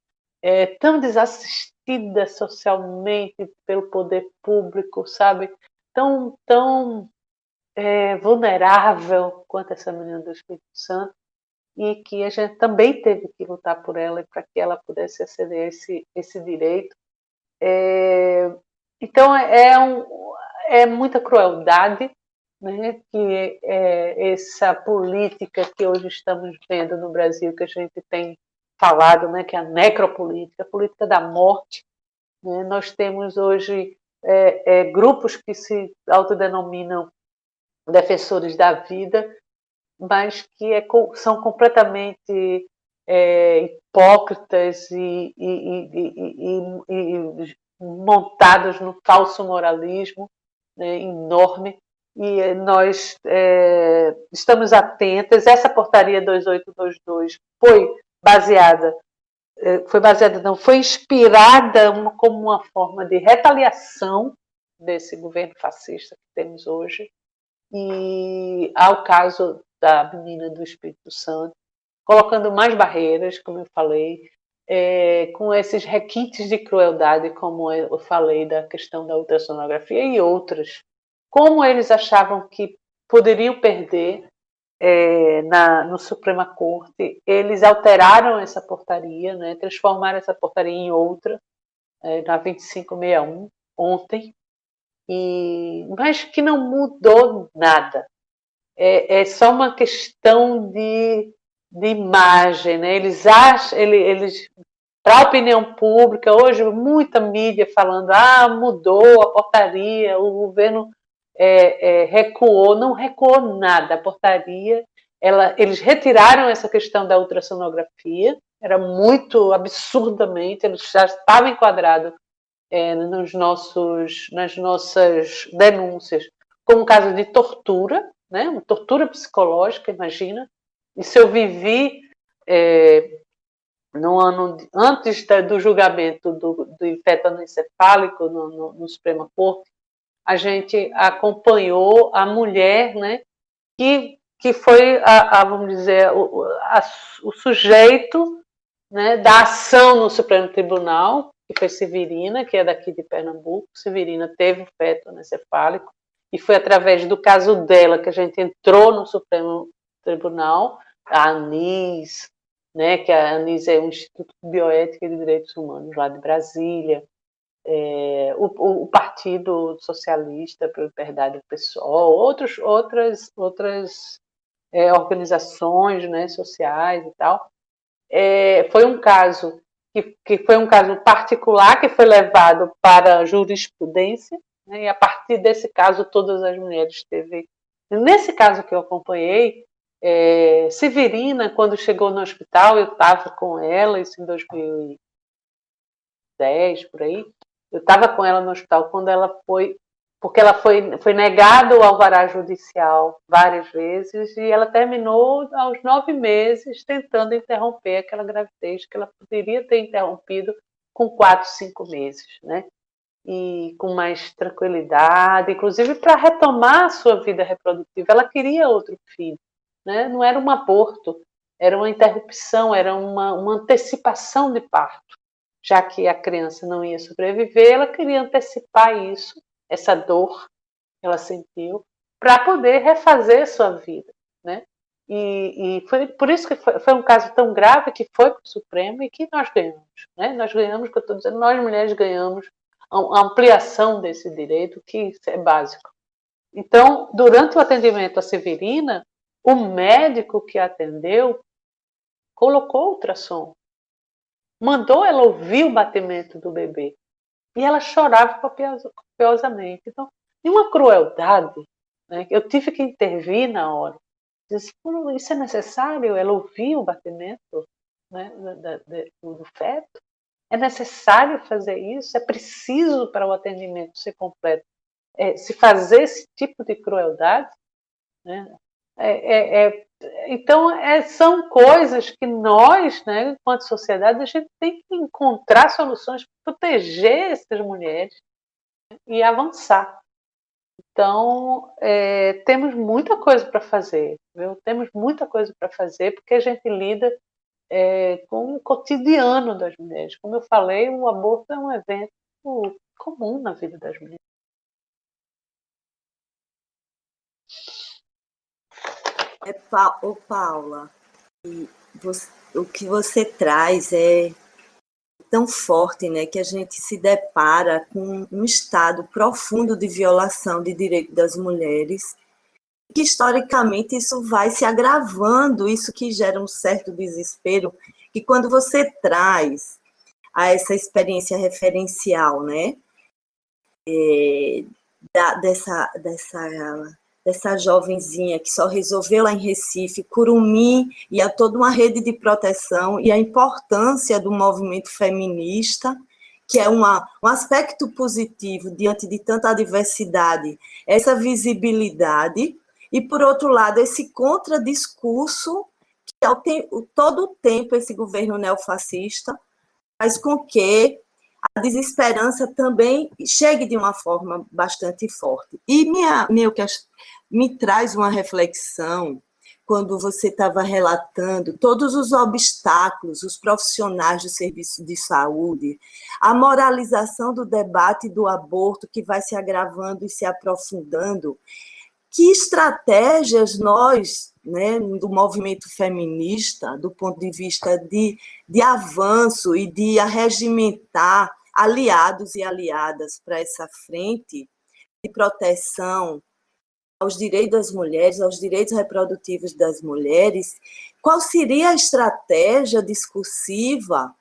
D: tão desassistida socialmente pelo poder público, sabe? Tão vulnerável quanto essa menina do Espírito Santo, e que a gente também teve que lutar por ela para que ela pudesse aceder a esse direito. Então, é muita crueldade, né, que essa política que hoje estamos vendo no Brasil, que a gente tem falado, né, que é a necropolítica, a política da morte. Né? Nós temos hoje grupos que se autodenominam defensores da vida, mas que são completamente hipócritas e montados no falso moralismo, né, enorme. E nós estamos atentas. Essa portaria 2822 foi inspirada como uma forma de retaliação desse governo fascista que temos hoje, e ao caso da menina do Espírito Santo, colocando mais barreiras, como eu falei, com esses requintes de crueldade, como eu falei da questão da ultrassonografia e outras. Como eles achavam que poderiam perder no Suprema Corte, eles alteraram essa portaria, né, transformaram essa portaria em outra, na 2561, ontem, mas que não mudou nada. É só uma questão de imagem, né? Eles para a opinião pública, hoje muita mídia falando, mudou a portaria, o governo recuou. Não recuou nada. A portaria, eles retiraram essa questão da ultrassonografia, era muito absurdamente, eles já estavam enquadrados nas nossas denúncias como caso de tortura, né? Uma tortura psicológica, imagina. Isso eu vivi no ano antes do julgamento do feto anencefálico no Suprema Corte. A gente acompanhou a mulher, né, que foi, vamos dizer, o sujeito, né, da ação no Supremo Tribunal, que foi Severina, que é daqui de Pernambuco. Severina teve o feto anencefálico, e foi através do caso dela que a gente entrou no Supremo Tribunal, a ANIS, né, que a ANIS é o Instituto de Bioética e de Direitos Humanos, lá de Brasília, o Partido Socialista pela Liberdade do PSOL, outras organizações, né, sociais e tal. Foi um caso que foi um caso particular que foi levado para a jurisprudência, né, e a partir desse caso todas as mulheres teve. Nesse caso que eu acompanhei, Severina, quando chegou no hospital, eu estava com ela, isso em 2010, por aí, eu estava com ela no hospital quando ela foi, porque ela foi negado o alvará judicial várias vezes, e ela terminou aos 9 meses tentando interromper aquela gravidez que ela poderia ter interrompido com 4, 5 meses, né? e com mais tranquilidade, inclusive para retomar a sua vida reprodutiva. Ela queria outro filho, né? Não era um aborto, era uma interrupção, era uma antecipação de parto. Já que a criança não ia sobreviver, ela queria antecipar isso, essa dor que ela sentiu, para poder refazer sua vida, né? E foi por isso que foi um caso tão grave que foi para o Supremo e que nós ganhamos, né? Nós ganhamos, que eu estou dizendo, nós mulheres ganhamos a ampliação desse direito, que é básico. Então, durante o atendimento à Severina, o médico que a atendeu colocou ultrassom, mandou ela ouvir o batimento do bebê e ela chorava copiosamente. Então, de uma crueldade, né? Eu tive que intervir na hora. Disse, isso é necessário? Ela ouvir o batimento, né, do feto? É necessário fazer isso? É preciso para o atendimento ser completo? Se fazer esse tipo de crueldade? Né? Então, são coisas que nós, né, enquanto sociedade, a gente tem que encontrar soluções para proteger essas mulheres e avançar. Então, temos muita coisa para fazer, viu? Temos muita coisa para fazer, porque a gente lida com o cotidiano das mulheres. Como eu falei, o aborto é um evento comum na vida das mulheres.
B: Paula, o que você traz é tão forte, né, que a gente se depara com um estado profundo de violação de direitos das mulheres, que historicamente isso vai se agravando, isso que gera um certo desespero, que quando você traz a essa experiência referencial, né, dessa jovenzinha que só resolveu lá em Recife, Curumim, e a toda uma rede de proteção, e a importância do movimento feminista, que é um aspecto positivo diante de tanta adversidade, essa visibilidade, e, por outro lado, esse contradiscurso que, todo o tempo, esse governo neofascista faz com que a desesperança também chegue de uma forma bastante forte. E me traz uma reflexão quando você estava relatando todos os obstáculos, os profissionais do serviço de saúde, a moralização do debate do aborto que vai se agravando e se aprofundando. Que estratégias nós, né, do movimento feminista, do ponto de vista de avanço e de arregimentar aliados e aliadas para essa frente de proteção aos direitos das mulheres, aos direitos reprodutivos das mulheres, qual seria a estratégia discursiva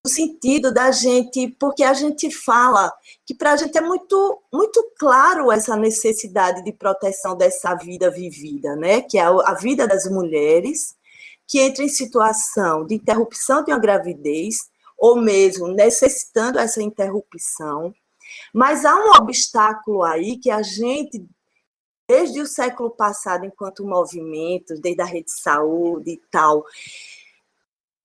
B: no sentido da gente, porque a gente fala que para a gente é muito, muito claro essa necessidade de proteção dessa vida vivida, né? Que é a vida das mulheres que entram em situação de interrupção de uma gravidez, ou mesmo necessitando essa interrupção, mas há um obstáculo aí que a gente, desde o século passado, enquanto movimento, desde a rede de saúde e tal,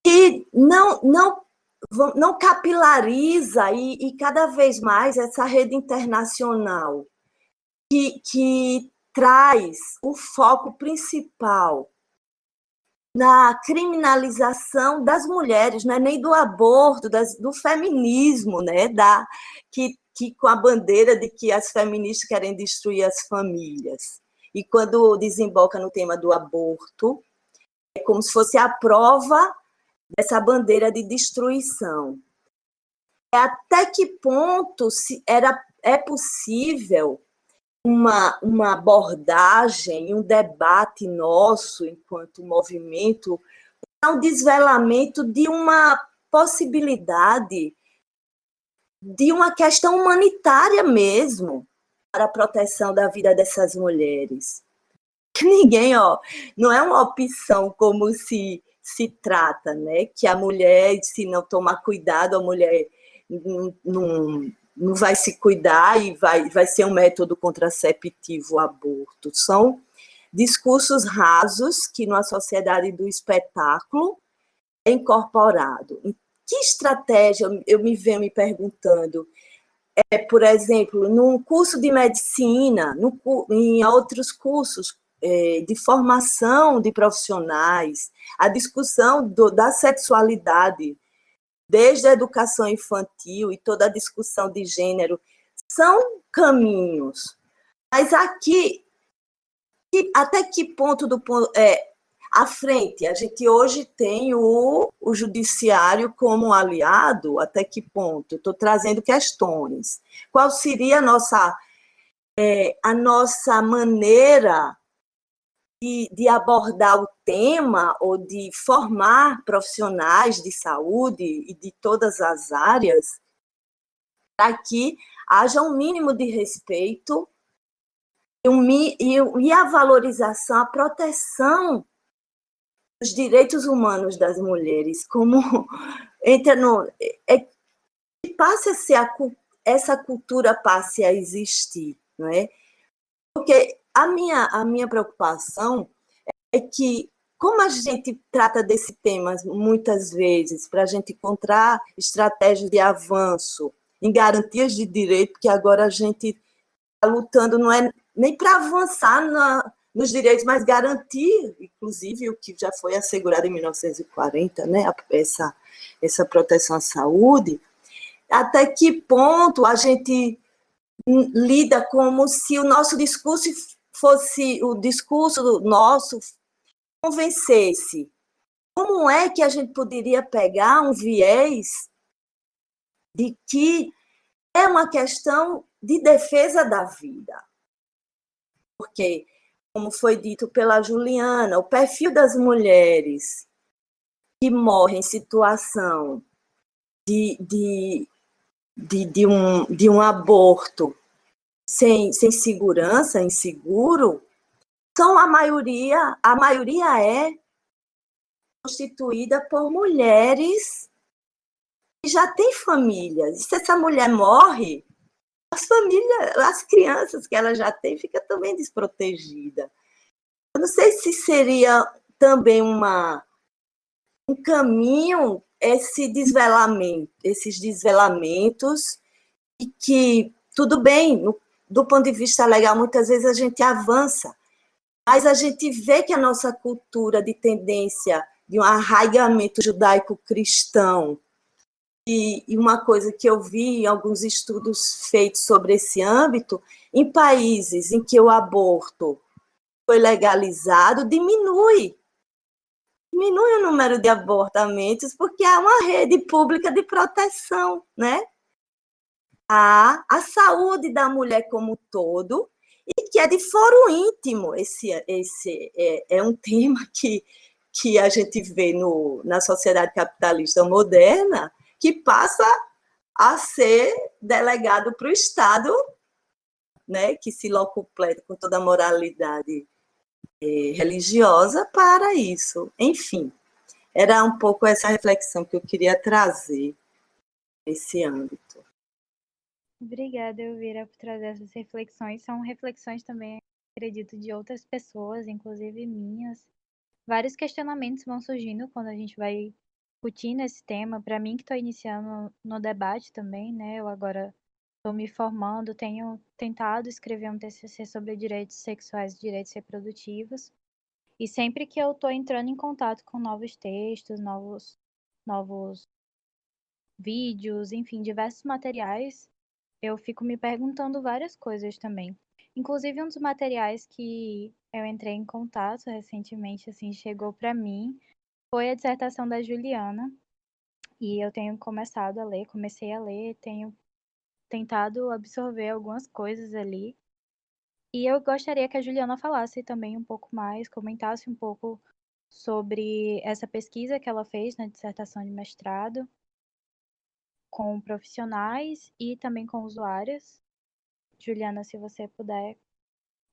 B: que não capilariza e cada vez mais essa rede internacional que traz o foco principal na criminalização das mulheres, não é nem do aborto, do feminismo, né? Que com a bandeira de que as feministas querem destruir as famílias. E quando desemboca no tema do aborto, é como se fosse a prova dessa bandeira de destruição. Até que ponto é possível uma abordagem, um debate nosso, enquanto movimento, um desvelamento de uma possibilidade de uma questão humanitária mesmo para a proteção da vida dessas mulheres. Ninguém, não é uma opção como se trata, né? Que a mulher, se não tomar cuidado, a mulher não vai se cuidar e vai ser um método contraceptivo o aborto. São discursos rasos que, na sociedade do espetáculo, é incorporado. Que estratégia, eu me venho me perguntando, por exemplo, num curso de medicina, em outros cursos de formação de profissionais, a discussão da sexualidade, desde a educação infantil e toda a discussão de gênero, são caminhos. Mas aqui, até que ponto à frente, a gente hoje tem o judiciário como aliado, até que ponto? Estou trazendo questões. Qual seria a nossa maneira de abordar o tema ou de formar profissionais de saúde e de todas as áreas para que haja um mínimo de respeito e a valorização, a proteção dos direitos humanos das mulheres, como passe a ser essa cultura passe a existir, não é? Porque a minha preocupação é que, como a gente trata desse tema muitas vezes, para a gente encontrar estratégias de avanço em garantias de direito, porque agora a gente está lutando, não é nem para avançar nos direitos, mas garantir, inclusive, o que já foi assegurado em 1940, né, essa proteção à saúde, até que ponto a gente lida como se o nosso discurso fosse o discurso do nosso convencesse. Como é que a gente poderia pegar um viés de que é uma questão de defesa da vida? Porque, como foi dito pela Juliana, o perfil das mulheres que morrem em situação de um aborto sem segurança, inseguro, são a maioria é constituída por mulheres que já têm famílias. E se essa mulher morre, as crianças que ela já tem ficam também desprotegidas. Eu não sei se seria também um caminho esses desvelamentos, e que, tudo bem, do ponto de vista legal, muitas vezes a gente avança, mas a gente vê que a nossa cultura de tendência de um arraigamento judaico-cristão, e uma coisa que eu vi em alguns estudos feitos sobre esse âmbito, em países em que o aborto foi legalizado, diminui o número de abortamentos, porque há uma rede pública de proteção, né? A saúde da mulher como um todo, e que é de foro íntimo. Esse é um tema que a gente vê na sociedade capitalista moderna, que passa a ser delegado para o Estado, né, que se locupleta com toda a moralidade religiosa para isso. Enfim, era um pouco essa reflexão que eu queria trazer nesse âmbito.
A: Obrigada, Elvira, por trazer essas reflexões. São reflexões também, acredito, de outras pessoas, inclusive minhas. Vários questionamentos vão surgindo quando a gente vai discutindo esse tema. Para mim, que estou iniciando no debate também, né? Eu agora estou me formando, tenho tentado escrever um TCC sobre direitos sexuais e direitos reprodutivos. E sempre que eu estou entrando em contato com novos textos, novos vídeos, enfim, diversos materiais, eu fico me perguntando várias coisas também. Inclusive, um dos materiais que eu entrei em contato recentemente, assim, chegou para mim, foi a dissertação da Juliana. E eu tenho comecei a ler, tenho tentado absorver algumas coisas ali. E eu gostaria que a Juliana falasse também um pouco mais, comentasse um pouco sobre essa pesquisa que ela fez na dissertação de mestrado com profissionais e também com usuários. Juliana, se você puder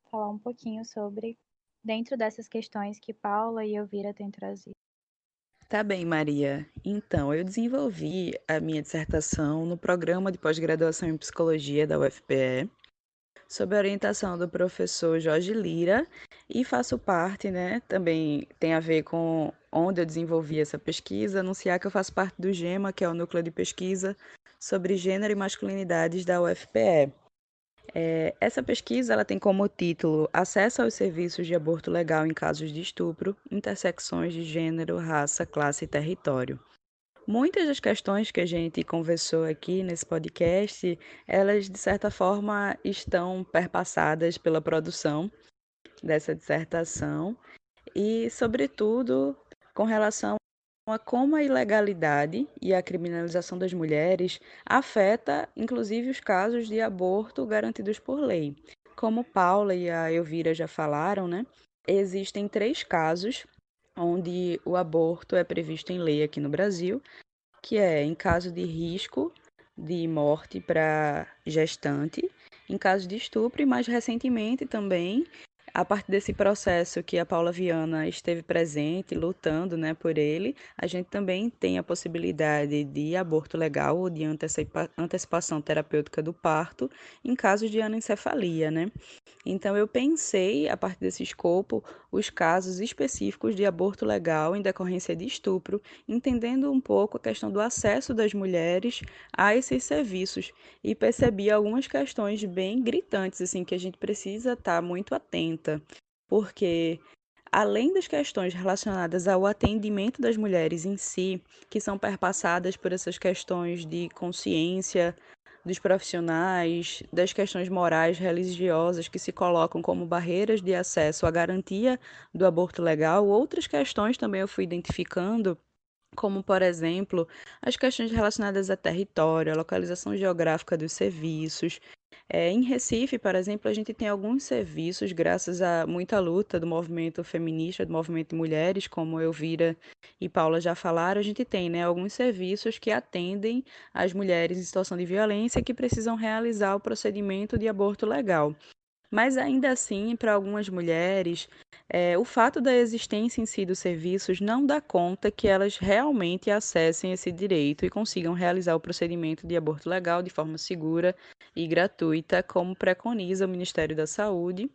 A: falar um pouquinho sobre, dentro dessas questões que Paula e Elvira têm trazido.
C: Tá bem, Maria. Então, eu desenvolvi a minha dissertação no programa de pós-graduação em psicologia da UFPE, sob a orientação do professor Jorge Lira, e faço parte, né, também tem a ver com onde eu desenvolvi essa pesquisa, anunciar que eu faço parte do GEMA, que é o Núcleo de Pesquisa sobre gênero e masculinidades da UFPE. Essa pesquisa ela tem como título Acesso aos serviços de aborto legal em casos de estupro, intersecções de gênero, raça, classe e território. Muitas das questões que a gente conversou aqui nesse podcast, elas de certa forma estão perpassadas pela produção dessa dissertação e, sobretudo, com relação a como a ilegalidade e a criminalização das mulheres afeta, inclusive, os casos de aborto garantidos por lei. Como Paula e a Elvira já falaram, né, existem 3 casos onde o aborto é previsto em lei aqui no Brasil, que é em caso de risco de morte para gestante, em caso de estupro e mais recentemente também, a partir desse processo que a Paula Viana esteve presente, lutando, né, por ele, a gente também tem a possibilidade de aborto legal ou de antecipação terapêutica do parto em casos de anencefalia, né? Então, eu pensei, a partir desse escopo, os casos específicos de aborto legal em decorrência de estupro, entendendo um pouco a questão do acesso das mulheres a esses serviços e percebi algumas questões bem gritantes, assim, que a gente precisa estar muito atenta, porque além das questões relacionadas ao atendimento das mulheres em si, que são perpassadas por essas questões de consciência dos profissionais, das questões morais, religiosas que se colocam como barreiras de acesso à garantia do aborto legal, outras questões também eu fui identificando, como, por exemplo, as questões relacionadas a território, a localização geográfica dos serviços. Em Recife, por exemplo, a gente tem alguns serviços, graças a muita luta do movimento feminista, do movimento de mulheres, como Elvira e Paula já falaram, a gente tem, né, alguns serviços que atendem as mulheres em situação de violência que precisam realizar o procedimento de aborto legal. Mas ainda assim, para algumas mulheres, o fato da existência em si dos serviços não dá conta que elas realmente acessem esse direito e consigam realizar o procedimento de aborto legal de forma segura e gratuita, como preconiza o Ministério da Saúde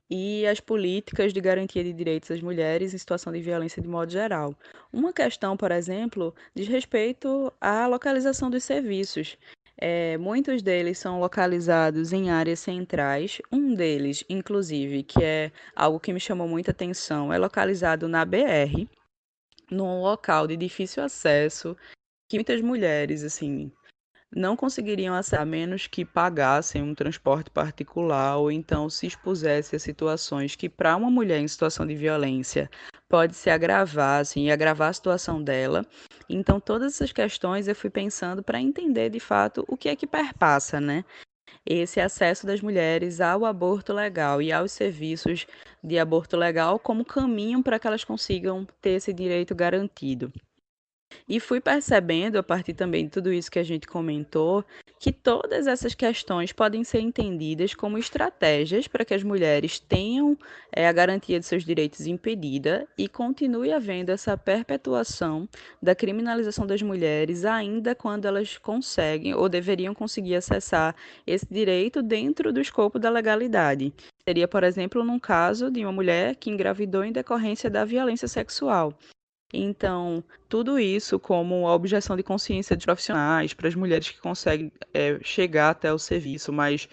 C: e as políticas de garantia de direitos às mulheres em situação de violência de modo geral. Uma questão, por exemplo, diz respeito à localização dos serviços. Muitos deles são localizados em áreas centrais. Um deles, inclusive, que é algo que me chamou muita atenção, é localizado na BR, num local de difícil acesso, que muitas mulheres, assim, não conseguiriam acessar a menos que pagassem um transporte particular ou então se expusessem a situações que, para uma mulher em situação de violência, pode se agravar, assim, e agravar a situação dela. Então, todas essas questões eu fui pensando para entender, de fato, o que é que perpassa, né? Esse acesso das mulheres ao aborto legal e aos serviços de aborto legal como caminho para que elas consigam ter esse direito garantido. E fui percebendo, a partir também de tudo isso que a gente comentou, que todas essas questões podem ser entendidas como estratégias para que as mulheres tenham a garantia de seus direitos impedida e continue havendo essa perpetuação da criminalização das mulheres, ainda quando elas conseguem ou deveriam conseguir acessar esse direito dentro do escopo da legalidade. Seria, por exemplo, num caso de uma mulher que engravidou em decorrência da violência sexual. Então, tudo isso como a objeção de consciência de profissionais para as mulheres que conseguem chegar até o serviço, mas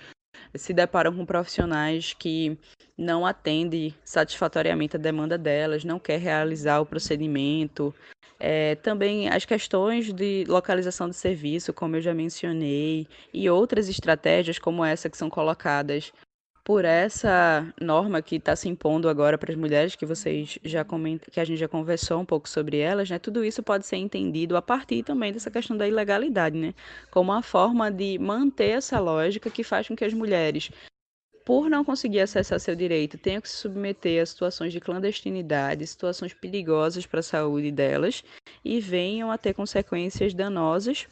C: se deparam com profissionais que não atendem satisfatoriamente a demanda delas, não quer realizar o procedimento. Também as questões de localização do serviço, como eu já mencionei, e outras estratégias como essa que são colocadas por essa norma que está se impondo agora para as mulheres, que vocês já comentam, que a gente já conversou um pouco sobre elas, né? Tudo isso pode ser entendido a partir também dessa questão da ilegalidade, né? Como uma forma de manter essa lógica que faz com que as mulheres, por não conseguir acessar seu direito, tenham que se submeter a situações de clandestinidade, situações perigosas para a saúde delas e venham a ter consequências danosas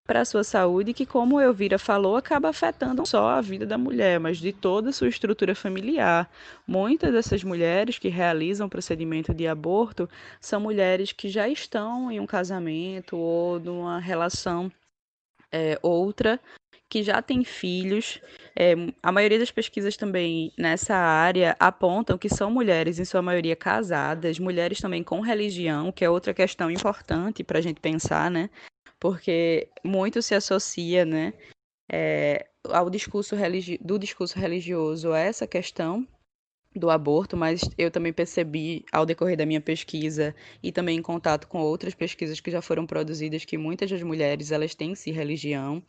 C: para a sua saúde, que, como a Elvira falou, acaba afetando não só a vida da mulher, mas de toda a sua estrutura familiar. Muitas dessas mulheres que realizam o procedimento de aborto são mulheres que já estão em um casamento ou numa relação outra, que já têm filhos. A maioria das pesquisas também nessa área apontam que são mulheres, em sua maioria, casadas, mulheres também com religião, que é outra questão importante para a gente pensar, né? porque muito se associa, né, ao do discurso religioso a essa questão do aborto, mas eu também percebi ao decorrer da minha pesquisa e também em contato com outras pesquisas que já foram produzidas que muitas das mulheres elas têm sim religião,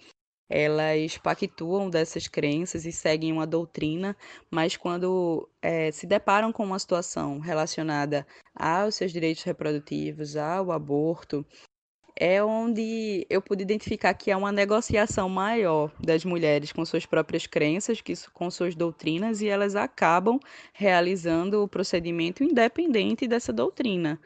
C: elas pactuam dessas crenças e seguem uma doutrina, mas quando se deparam com uma situação relacionada aos seus direitos reprodutivos, ao aborto, é onde eu pude identificar que há uma negociação maior das mulheres com suas próprias crenças, com suas doutrinas, e elas acabam realizando o procedimento independente dessa doutrina.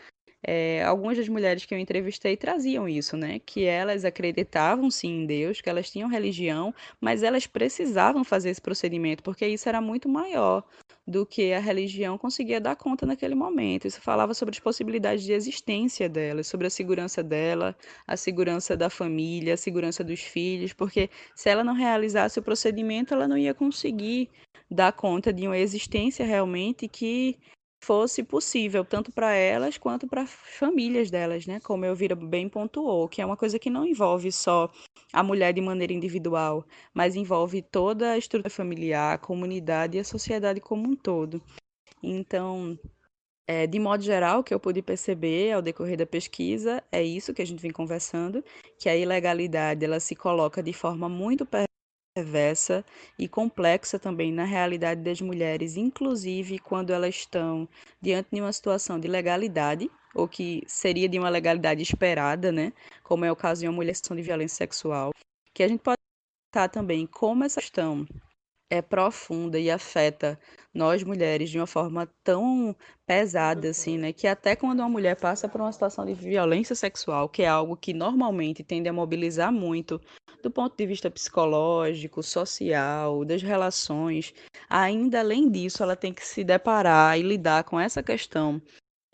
C: Algumas das mulheres que eu entrevistei traziam isso, né? Que elas acreditavam sim em Deus, que elas tinham religião, mas elas precisavam fazer esse procedimento, porque isso era muito maior do que a religião conseguia dar conta naquele momento. Isso falava sobre as possibilidades de existência delas, sobre a segurança dela, a segurança da família, a segurança dos filhos, porque se ela não realizasse o procedimento, ela não ia conseguir dar conta de uma existência realmente que fosse possível, tanto para elas quanto para as famílias delas, né? Como a Elvira bem pontuou, que é uma coisa que não envolve só a mulher de maneira individual, mas envolve toda a estrutura familiar, a comunidade e a sociedade como um todo. Então, de modo geral, o que eu pude perceber ao decorrer da pesquisa é isso que a gente vem conversando, que a ilegalidade ela se coloca de forma muito perversa e complexa também na realidade das mulheres, inclusive quando elas estão diante de uma situação de legalidade, ou que seria de uma legalidade esperada, né? Como é o caso de uma mulher em situação de violência sexual, que a gente pode tratar também como essa questão é profunda e afeta nós mulheres de uma forma tão pesada assim, né, que até quando uma mulher passa por uma situação de violência sexual, que é algo que normalmente tende a mobilizar muito do ponto de vista psicológico, social, das relações, ainda além disso, ela tem que se deparar e lidar com essa questão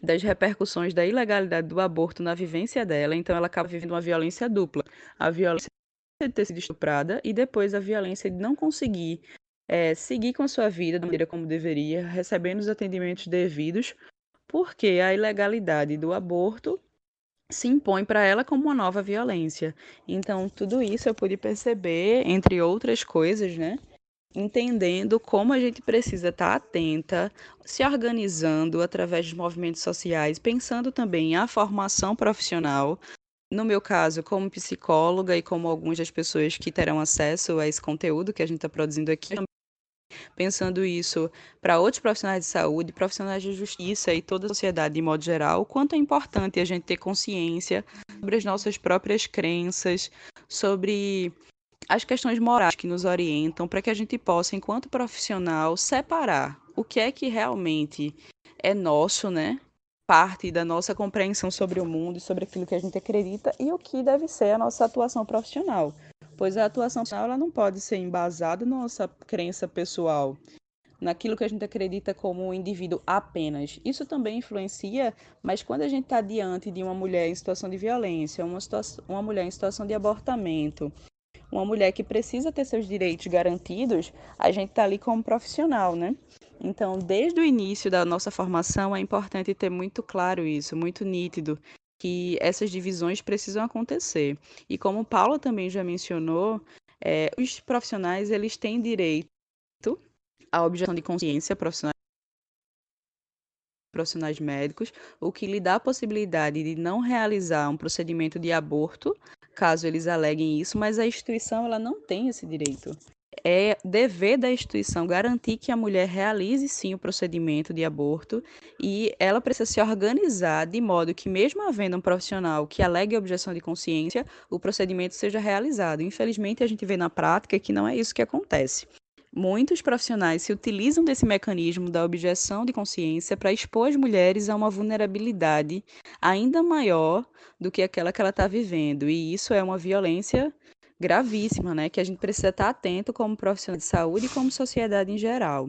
C: das repercussões da ilegalidade do aborto na vivência dela, então ela acaba vivendo uma violência dupla. A violência de ter sido estuprada e depois a violência de não conseguir seguir com a sua vida da maneira como deveria, recebendo os atendimentos devidos, porque a ilegalidade do aborto se impõe para ela como uma nova violência. Então, tudo isso eu pude perceber, entre outras coisas, né? Entendendo como a gente precisa estar atenta, se organizando através dos movimentos sociais, pensando também a formação profissional. No meu caso, como psicóloga e como algumas das pessoas que terão acesso a esse conteúdo que a gente está produzindo aqui, pensando isso para outros profissionais de saúde, profissionais de justiça e toda a sociedade de modo geral, o quanto é importante a gente ter consciência sobre as nossas próprias crenças, sobre as questões morais que nos orientam, para que a gente possa, enquanto profissional, separar o que é que realmente é nosso, né? Parte da nossa compreensão sobre o mundo e sobre aquilo que a gente acredita e o que deve ser a nossa atuação profissional. Pois a atuação profissional ela não pode ser embasada na nossa crença pessoal, naquilo que a gente acredita como um indivíduo apenas. Isso também influencia, mas quando a gente está diante de uma mulher em situação de violência, uma mulher em situação de abortamento, uma mulher que precisa ter seus direitos garantidos, a gente está ali como profissional, né? Então, desde o início da nossa formação, é importante ter muito claro isso, muito nítido, que essas divisões precisam acontecer. E como Paula também já mencionou, os profissionais eles têm direito à objeção de consciência profissionais médicos, o que lhe dá a possibilidade de não realizar um procedimento de aborto, caso eles aleguem isso, mas a instituição ela não tem esse direito. É dever da instituição garantir que a mulher realize sim o procedimento de aborto e ela precisa se organizar de modo que, mesmo havendo um profissional que alegue objeção de consciência, o procedimento seja realizado. Infelizmente, a gente vê na prática que não é isso que acontece. Muitos profissionais se utilizam desse mecanismo da objeção de consciência para expor as mulheres a uma vulnerabilidade ainda maior do que aquela que ela está vivendo. E isso é uma violência gravíssima, né? Que a gente precisa estar atento como profissional de saúde e como sociedade em geral.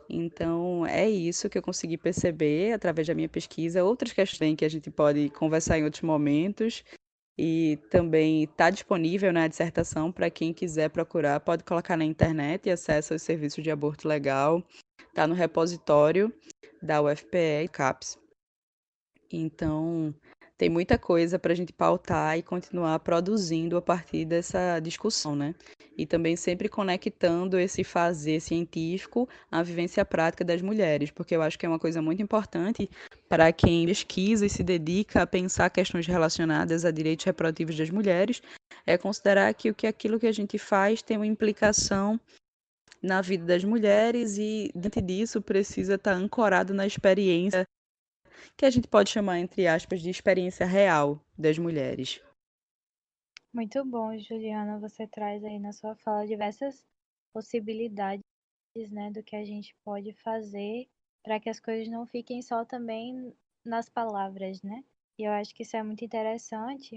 C: Então, é isso que eu consegui perceber através da minha pesquisa. Outras questões que a gente pode conversar em outros momentos. E também está disponível na dissertação para quem quiser procurar, pode colocar na internet e acessa os serviços de aborto legal. Está no repositório da UFPE e CAPES. Então, tem muita coisa para a gente pautar e continuar produzindo a partir dessa discussão, né? E também sempre conectando esse fazer científico à vivência prática das mulheres, porque eu acho que é uma coisa muito importante para quem pesquisa e se dedica a pensar questões relacionadas a direitos reprodutivos das mulheres, é considerar que aquilo que a gente faz tem uma implicação na vida das mulheres e, diante disso, precisa estar ancorado na experiência que a gente pode chamar, entre aspas, de experiência real das mulheres.
A: Muito bom, Juliana. Você traz aí na sua fala diversas possibilidades, né, do que a gente pode fazer para que as coisas não fiquem só também nas palavras, né? E eu acho que isso é muito interessante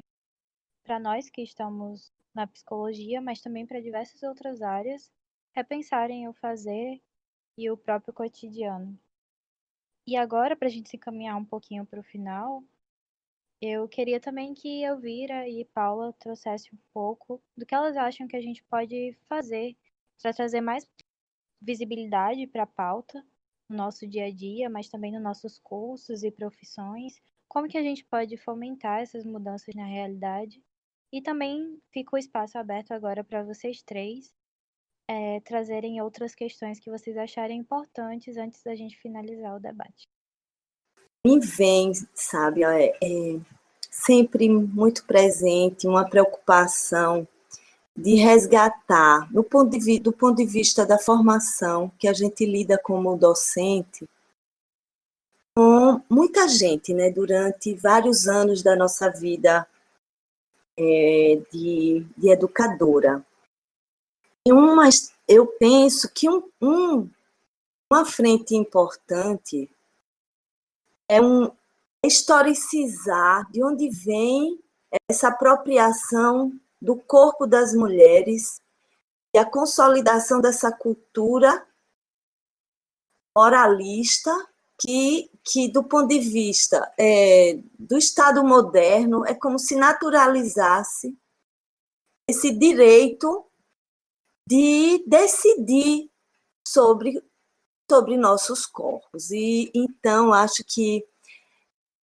A: para nós que estamos na psicologia, mas também para diversas outras áreas, repensarem o fazer e o próprio cotidiano. E agora, para a gente se encaminhar um pouquinho para o final, eu queria também que Elvira e Paula trouxessem um pouco do que elas acham que a gente pode fazer para trazer mais visibilidade para a pauta no nosso dia a dia, mas também nos nossos cursos e profissões. Como que a gente pode fomentar essas mudanças na realidade? E também fica o espaço aberto agora para vocês três trazerem outras questões que vocês acharem importantes antes da gente finalizar o debate.
B: Me vem, sabe, sempre muito presente uma preocupação de resgatar, do ponto de vista da formação, que a gente lida como docente, com muita gente, né, durante vários anos da nossa vida de educadora. E eu penso que uma frente importante é historicizar de onde vem essa apropriação do corpo das mulheres e a consolidação dessa cultura oralista que do ponto de vista do Estado moderno, é como se naturalizasse esse direito de decidir sobre nossos corpos. E então acho que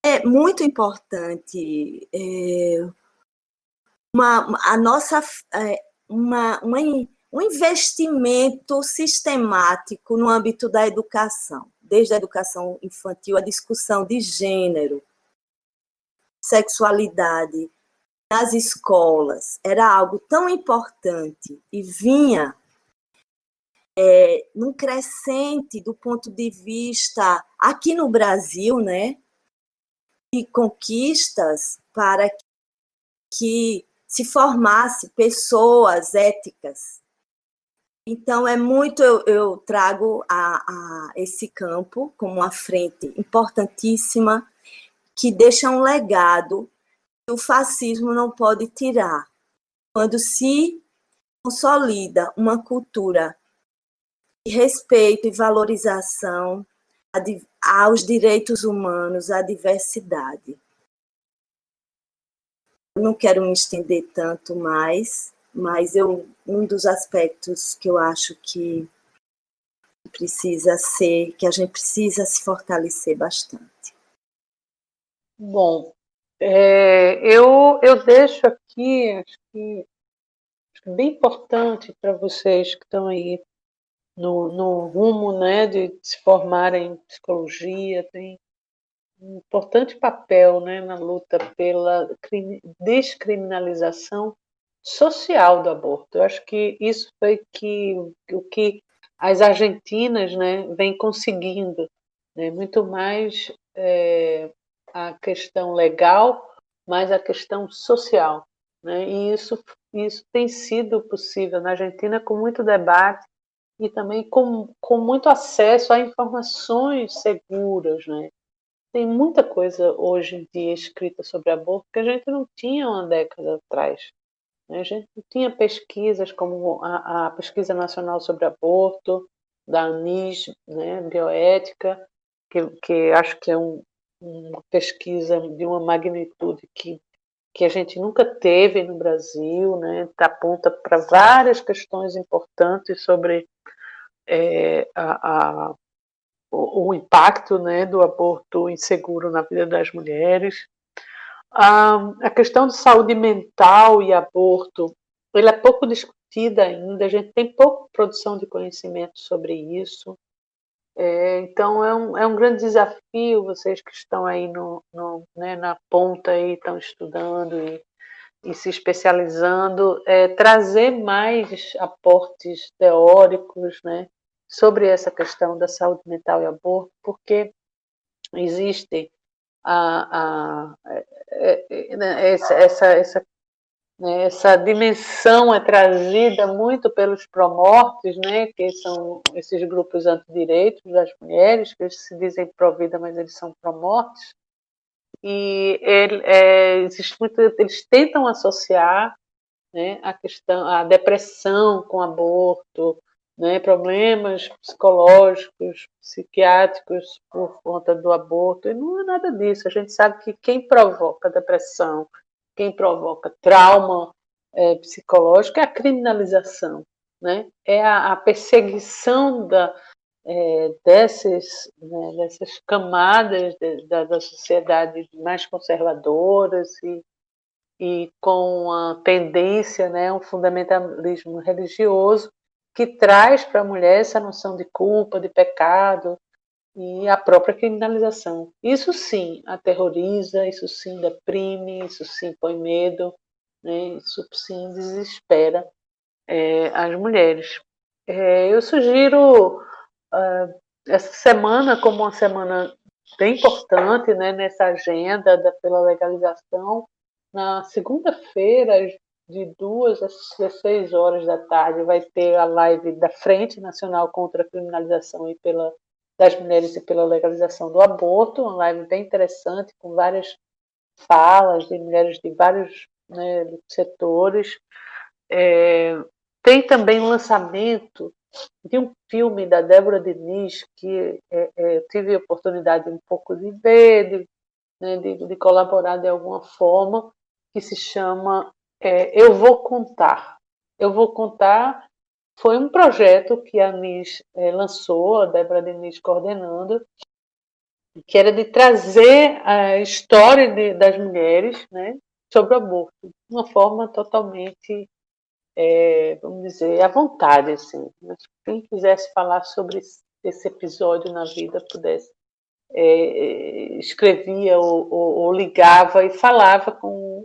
B: é muito importante um investimento sistemático no âmbito da educação, desde a educação infantil, a discussão de gênero, sexualidade nas escolas, era algo tão importante e vinha num crescente do ponto de vista, aqui no Brasil, né, de conquistas para que se formasse pessoas éticas. Então, eu trago a esse campo como uma frente importantíssima que deixa um legado que o fascismo não pode tirar. Quando se consolida uma cultura de respeito e valorização aos direitos humanos, à diversidade. Eu não quero me estender tanto mais, mas um dos aspectos que eu acho que que a gente precisa se fortalecer bastante.
D: Bom, eu deixo aqui, acho que bem importante para vocês que estão aí no rumo, né, de se formarem em psicologia, tem um importante papel, né, na luta pela descriminalização social do aborto. Eu acho que isso foi o que as argentinas, né, vêm conseguindo, né, muito mais a questão legal, mas a questão social, né, e isso tem sido possível na Argentina com muito debate e também com muito acesso a informações seguras, né? Tem muita coisa hoje em dia escrita sobre aborto que a gente não tinha uma década atrás, né? A gente não tinha pesquisas como a Pesquisa Nacional sobre Aborto, da ANIS, né, bioética, que acho que é uma pesquisa de uma magnitude que a gente nunca teve no Brasil, né? Aponta para várias questões importantes sobre o impacto, né, do aborto inseguro na vida das mulheres. A questão de saúde mental e aborto, ela é pouco discutida ainda, a gente tem pouca produção de conhecimento sobre isso. Então é um grande desafio, vocês que estão aí né, na ponta e estão estudando e se especializando, trazer mais aportes teóricos, né, sobre essa questão da saúde mental e aborto, porque existe essa dimensão é trazida muito pelos pró-mortes, né, que são esses grupos antidireitos das mulheres, que eles se dizem pró-vida, mas eles são pró-mortes, e existe muito, eles tentam associar, né, a depressão com aborto, né, problemas psicológicos, psiquiátricos por conta do aborto, e não é nada disso. A gente sabe que quem provoca depressão, quem provoca trauma psicológico é a criminalização, né? É a perseguição dessas camadas da sociedade mais conservadoras e com a tendência, né, um fundamentalismo religioso que traz para a mulher essa noção de culpa, de pecado e a própria criminalização. Isso sim aterroriza, isso sim deprime, isso sim põe medo, né, isso sim desespera as mulheres. Eu sugiro essa semana como uma semana bem importante, né, nessa agenda pela legalização. Na segunda-feira, de 2 às 16 horas da tarde, vai ter a live da Frente Nacional contra a Criminalização das Mulheres e pela Legalização do Aborto, uma live bem interessante, com várias falas de mulheres de vários, né, setores. Tem também o lançamento de um filme da Débora Diniz, que tive a oportunidade um pouco de ver, de colaborar de alguma forma, que se chama Eu Vou Contar. Eu Vou Contar foi um projeto que a Anis lançou, a Débora Diniz coordenando, que era de trazer a história das mulheres, né, sobre o aborto, de uma forma totalmente, vamos dizer, à vontade. Assim. Mas quem quisesse falar sobre esse episódio na vida pudesse escrevia ou ligava e falava com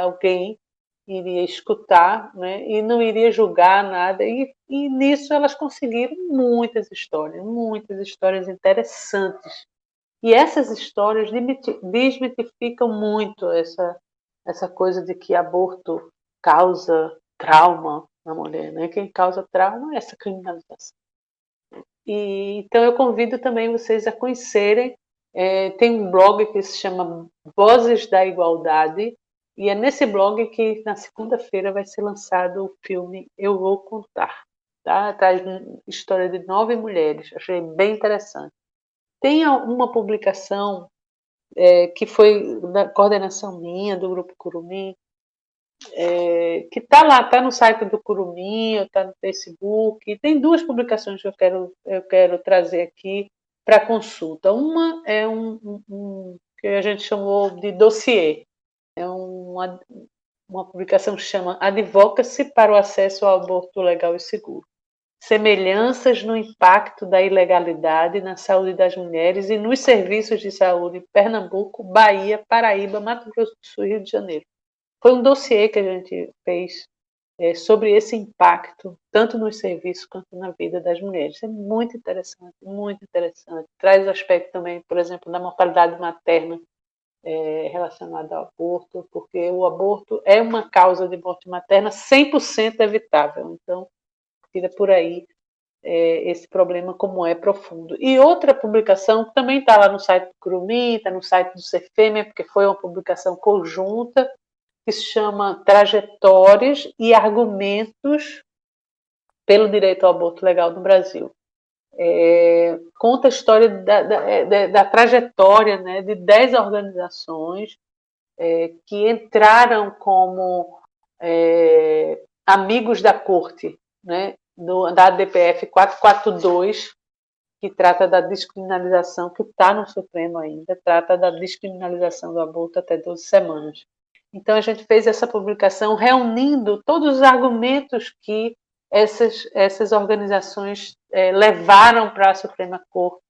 D: alguém, iria escutar, né, e não iria julgar nada. E nisso elas conseguiram muitas histórias interessantes. E essas histórias desmitificam muito essa coisa de que aborto causa trauma na mulher. Né? Quem causa trauma é essa criminalização. Então eu convido também vocês a conhecerem, tem um blog que se chama Vozes da Igualdade, e é nesse blog que na segunda-feira vai ser lançado o filme Eu Vou Contar. Tá? Traz história de 9 mulheres, achei bem interessante. Tem uma publicação que foi da coordenação minha, do Grupo Curumim, que está lá, está no site do Curumim, está no Facebook. Tem 2 publicações que eu quero trazer aqui para consulta. Uma é um que a gente chamou de dossiê. É uma publicação que chama Advocacy para o Acesso ao Aborto Legal e Seguro. Semelhanças no impacto da ilegalidade na saúde das mulheres e nos serviços de saúde em Pernambuco, Bahia, Paraíba, Mato Grosso do Sul e Rio de Janeiro. Foi um dossiê que a gente fez sobre esse impacto, tanto nos serviços quanto na vida das mulheres. É muito interessante, muito interessante. Traz aspecto também, por exemplo, da mortalidade materna relacionada ao aborto, porque o aborto é uma causa de morte materna 100% evitável. Então, tira por aí esse problema como é profundo. E outra publicação que também está lá no site do Curumim, está no site do Cefêmea, porque foi uma publicação conjunta, que se chama Trajetórias e Argumentos pelo Direito ao Aborto Legal no Brasil. Conta a história da trajetória, né, de 10 organizações que entraram como amigos da corte, né, da ADPF 442, que trata da descriminalização, que está no Supremo ainda, trata da descriminalização do aborto até 12 semanas. Então, a gente fez essa publicação reunindo todos os argumentos que essas organizações levaram para a Suprema Corte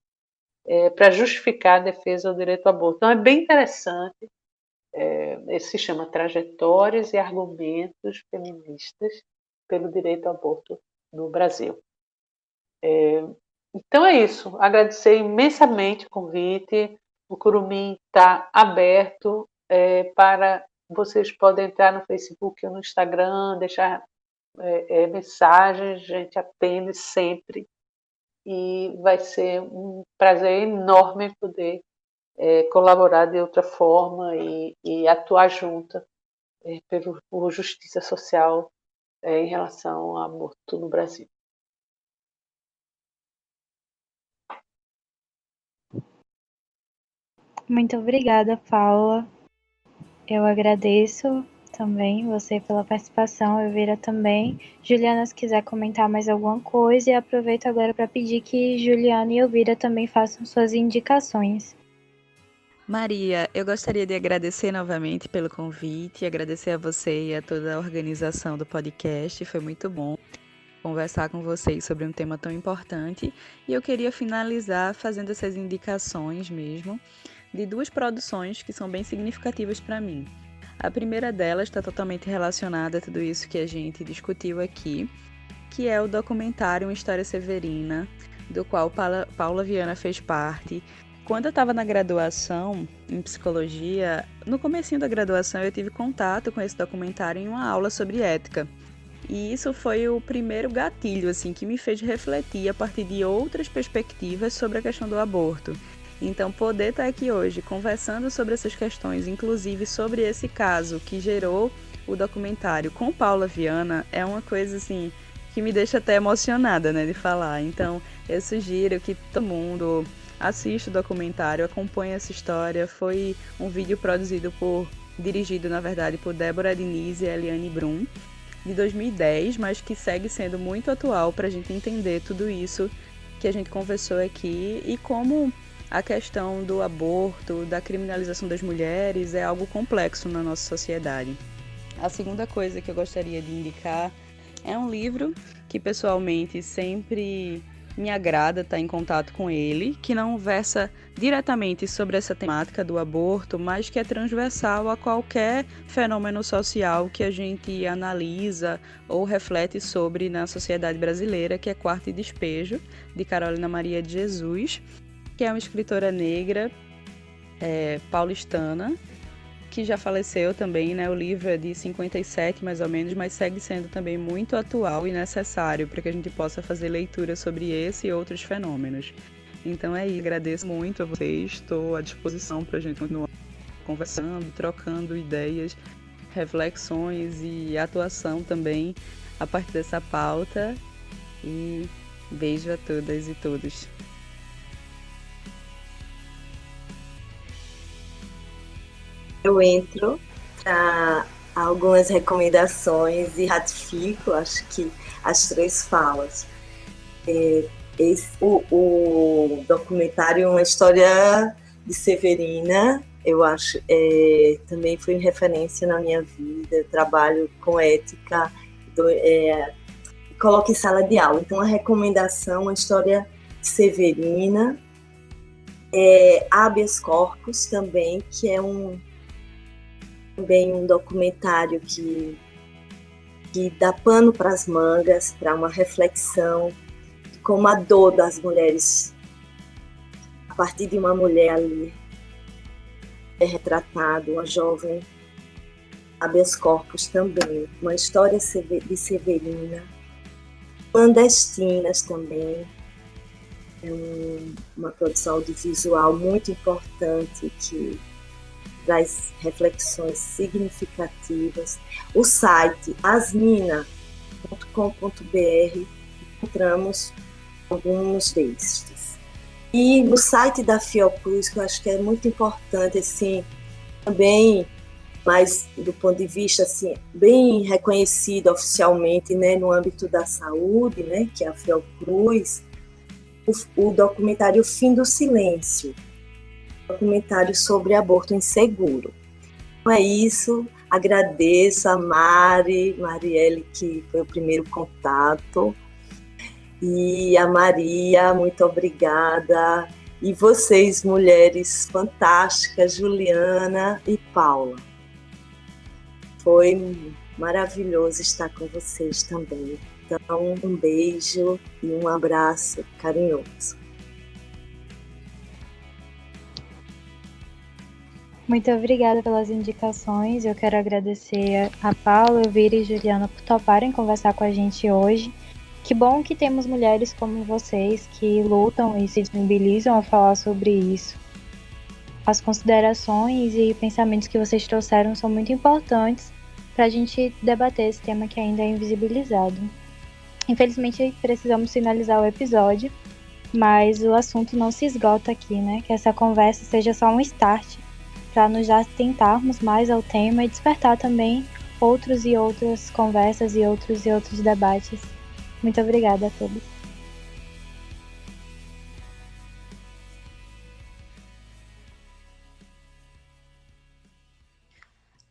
D: para justificar a defesa do direito ao aborto. Então, é bem interessante. Se chama Trajetórias e Argumentos Feministas pelo Direito ao Aborto no Brasil. Então é isso. Agradecer imensamente o convite. O Curumim está aberto para vocês podem entrar no Facebook ou no Instagram, deixar mensagens, a gente atende sempre. E vai ser um prazer enorme poder colaborar de outra forma e atuar junto por justiça social em relação ao aborto no Brasil.
A: Muito obrigada, Paula. Eu agradeço também você pela participação, Elvira também. Juliana, se quiser comentar mais alguma coisa, e aproveito agora para pedir que Juliana e Elvira também façam suas indicações.
C: Maria, eu gostaria de agradecer novamente pelo convite, agradecer a você e a toda a organização do podcast, foi muito bom conversar com vocês sobre um tema tão importante, e eu queria finalizar fazendo essas indicações mesmo, de duas produções que são bem significativas para mim. A primeira delas está totalmente relacionada a tudo isso que a gente discutiu aqui, que é o documentário Uma História Severina, do qual Paula Viana fez parte. Quando eu estava na graduação em psicologia, no comecinho da graduação eu tive contato com esse documentário em uma aula sobre ética. E isso foi o primeiro gatilho assim, que me fez refletir a partir de outras perspectivas sobre a questão do aborto. Então, poder estar aqui hoje conversando sobre essas questões, inclusive sobre esse caso que gerou o documentário com Paula Viana, é uma coisa assim que me deixa até emocionada, né, de falar. Então, eu sugiro que todo mundo assista o documentário, acompanhe essa história. Foi um vídeo dirigido, na verdade, por Débora Diniz e Eliane Brum, de 2010, mas que segue sendo muito atual para a gente entender tudo isso que a gente conversou aqui e como a questão do aborto, da criminalização das mulheres é algo complexo na nossa sociedade. A segunda coisa que eu gostaria de indicar é um livro que pessoalmente sempre me agrada estar em contato com ele, que não versa diretamente sobre essa temática do aborto, mas que é transversal a qualquer fenômeno social que a gente analisa ou reflete sobre na sociedade brasileira, que é Quarto e Despejo, de Carolina Maria de Jesus, que é uma escritora negra paulistana, que já faleceu também, né? O livro é de 57, mais ou menos, mas segue sendo também muito atual e necessário para que a gente possa fazer leitura sobre esse e outros fenômenos. Então é isso, agradeço muito a vocês, estou à disposição para a gente continuar conversando, trocando ideias, reflexões e atuação também a partir dessa pauta. E beijo a todas e todos.
B: Eu entro para algumas recomendações e ratifico, acho que as três falas. O documentário Uma História de Severina, eu acho, também foi referência na minha vida. Eu trabalho com ética, coloco em sala de aula. Então, a recomendação, Uma História de Severina, Habeas Corpus também, que é também um documentário que dá pano para as mangas, para uma reflexão de como a dor das mulheres, a partir de uma mulher ali, é retratado, uma jovem. Habeas Corpus também, Uma História de Severina, Clandestinas também, é uma produção audiovisual muito importante que traz reflexões significativas. O site asmina.com.br, encontramos alguns destes. E no site da Fiocruz, que eu acho que é muito importante, assim, também, mas do ponto de vista assim, bem reconhecido oficialmente, né, no âmbito da saúde, né, que é a Fiocruz, o documentário Fim do Silêncio, documentário sobre aborto inseguro. Então é isso, agradeço a Marielle, que foi o primeiro contato, e a Maria, muito obrigada, e vocês, mulheres fantásticas, Juliana e Paula. Foi maravilhoso estar com vocês também. Então, um beijo e um abraço carinhoso.
A: Muito obrigada pelas indicações. Eu quero agradecer a Paula, Elvira e Juliana por toparem conversar com a gente hoje. Que bom que temos mulheres como vocês que lutam e se disponibilizam a falar sobre isso. As considerações e pensamentos que vocês trouxeram são muito importantes para a gente debater esse tema que ainda é invisibilizado. Infelizmente, precisamos finalizar o episódio, mas o assunto não se esgota aqui, né? Que essa conversa seja só um start para nos atentarmos mais ao tema e despertar também outros e outras conversas e outros debates. Muito obrigada a todos.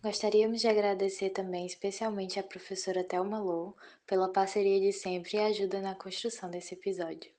A: Gostaríamos de agradecer também especialmente à professora Thelma Low pela parceria de sempre e ajuda na construção desse episódio.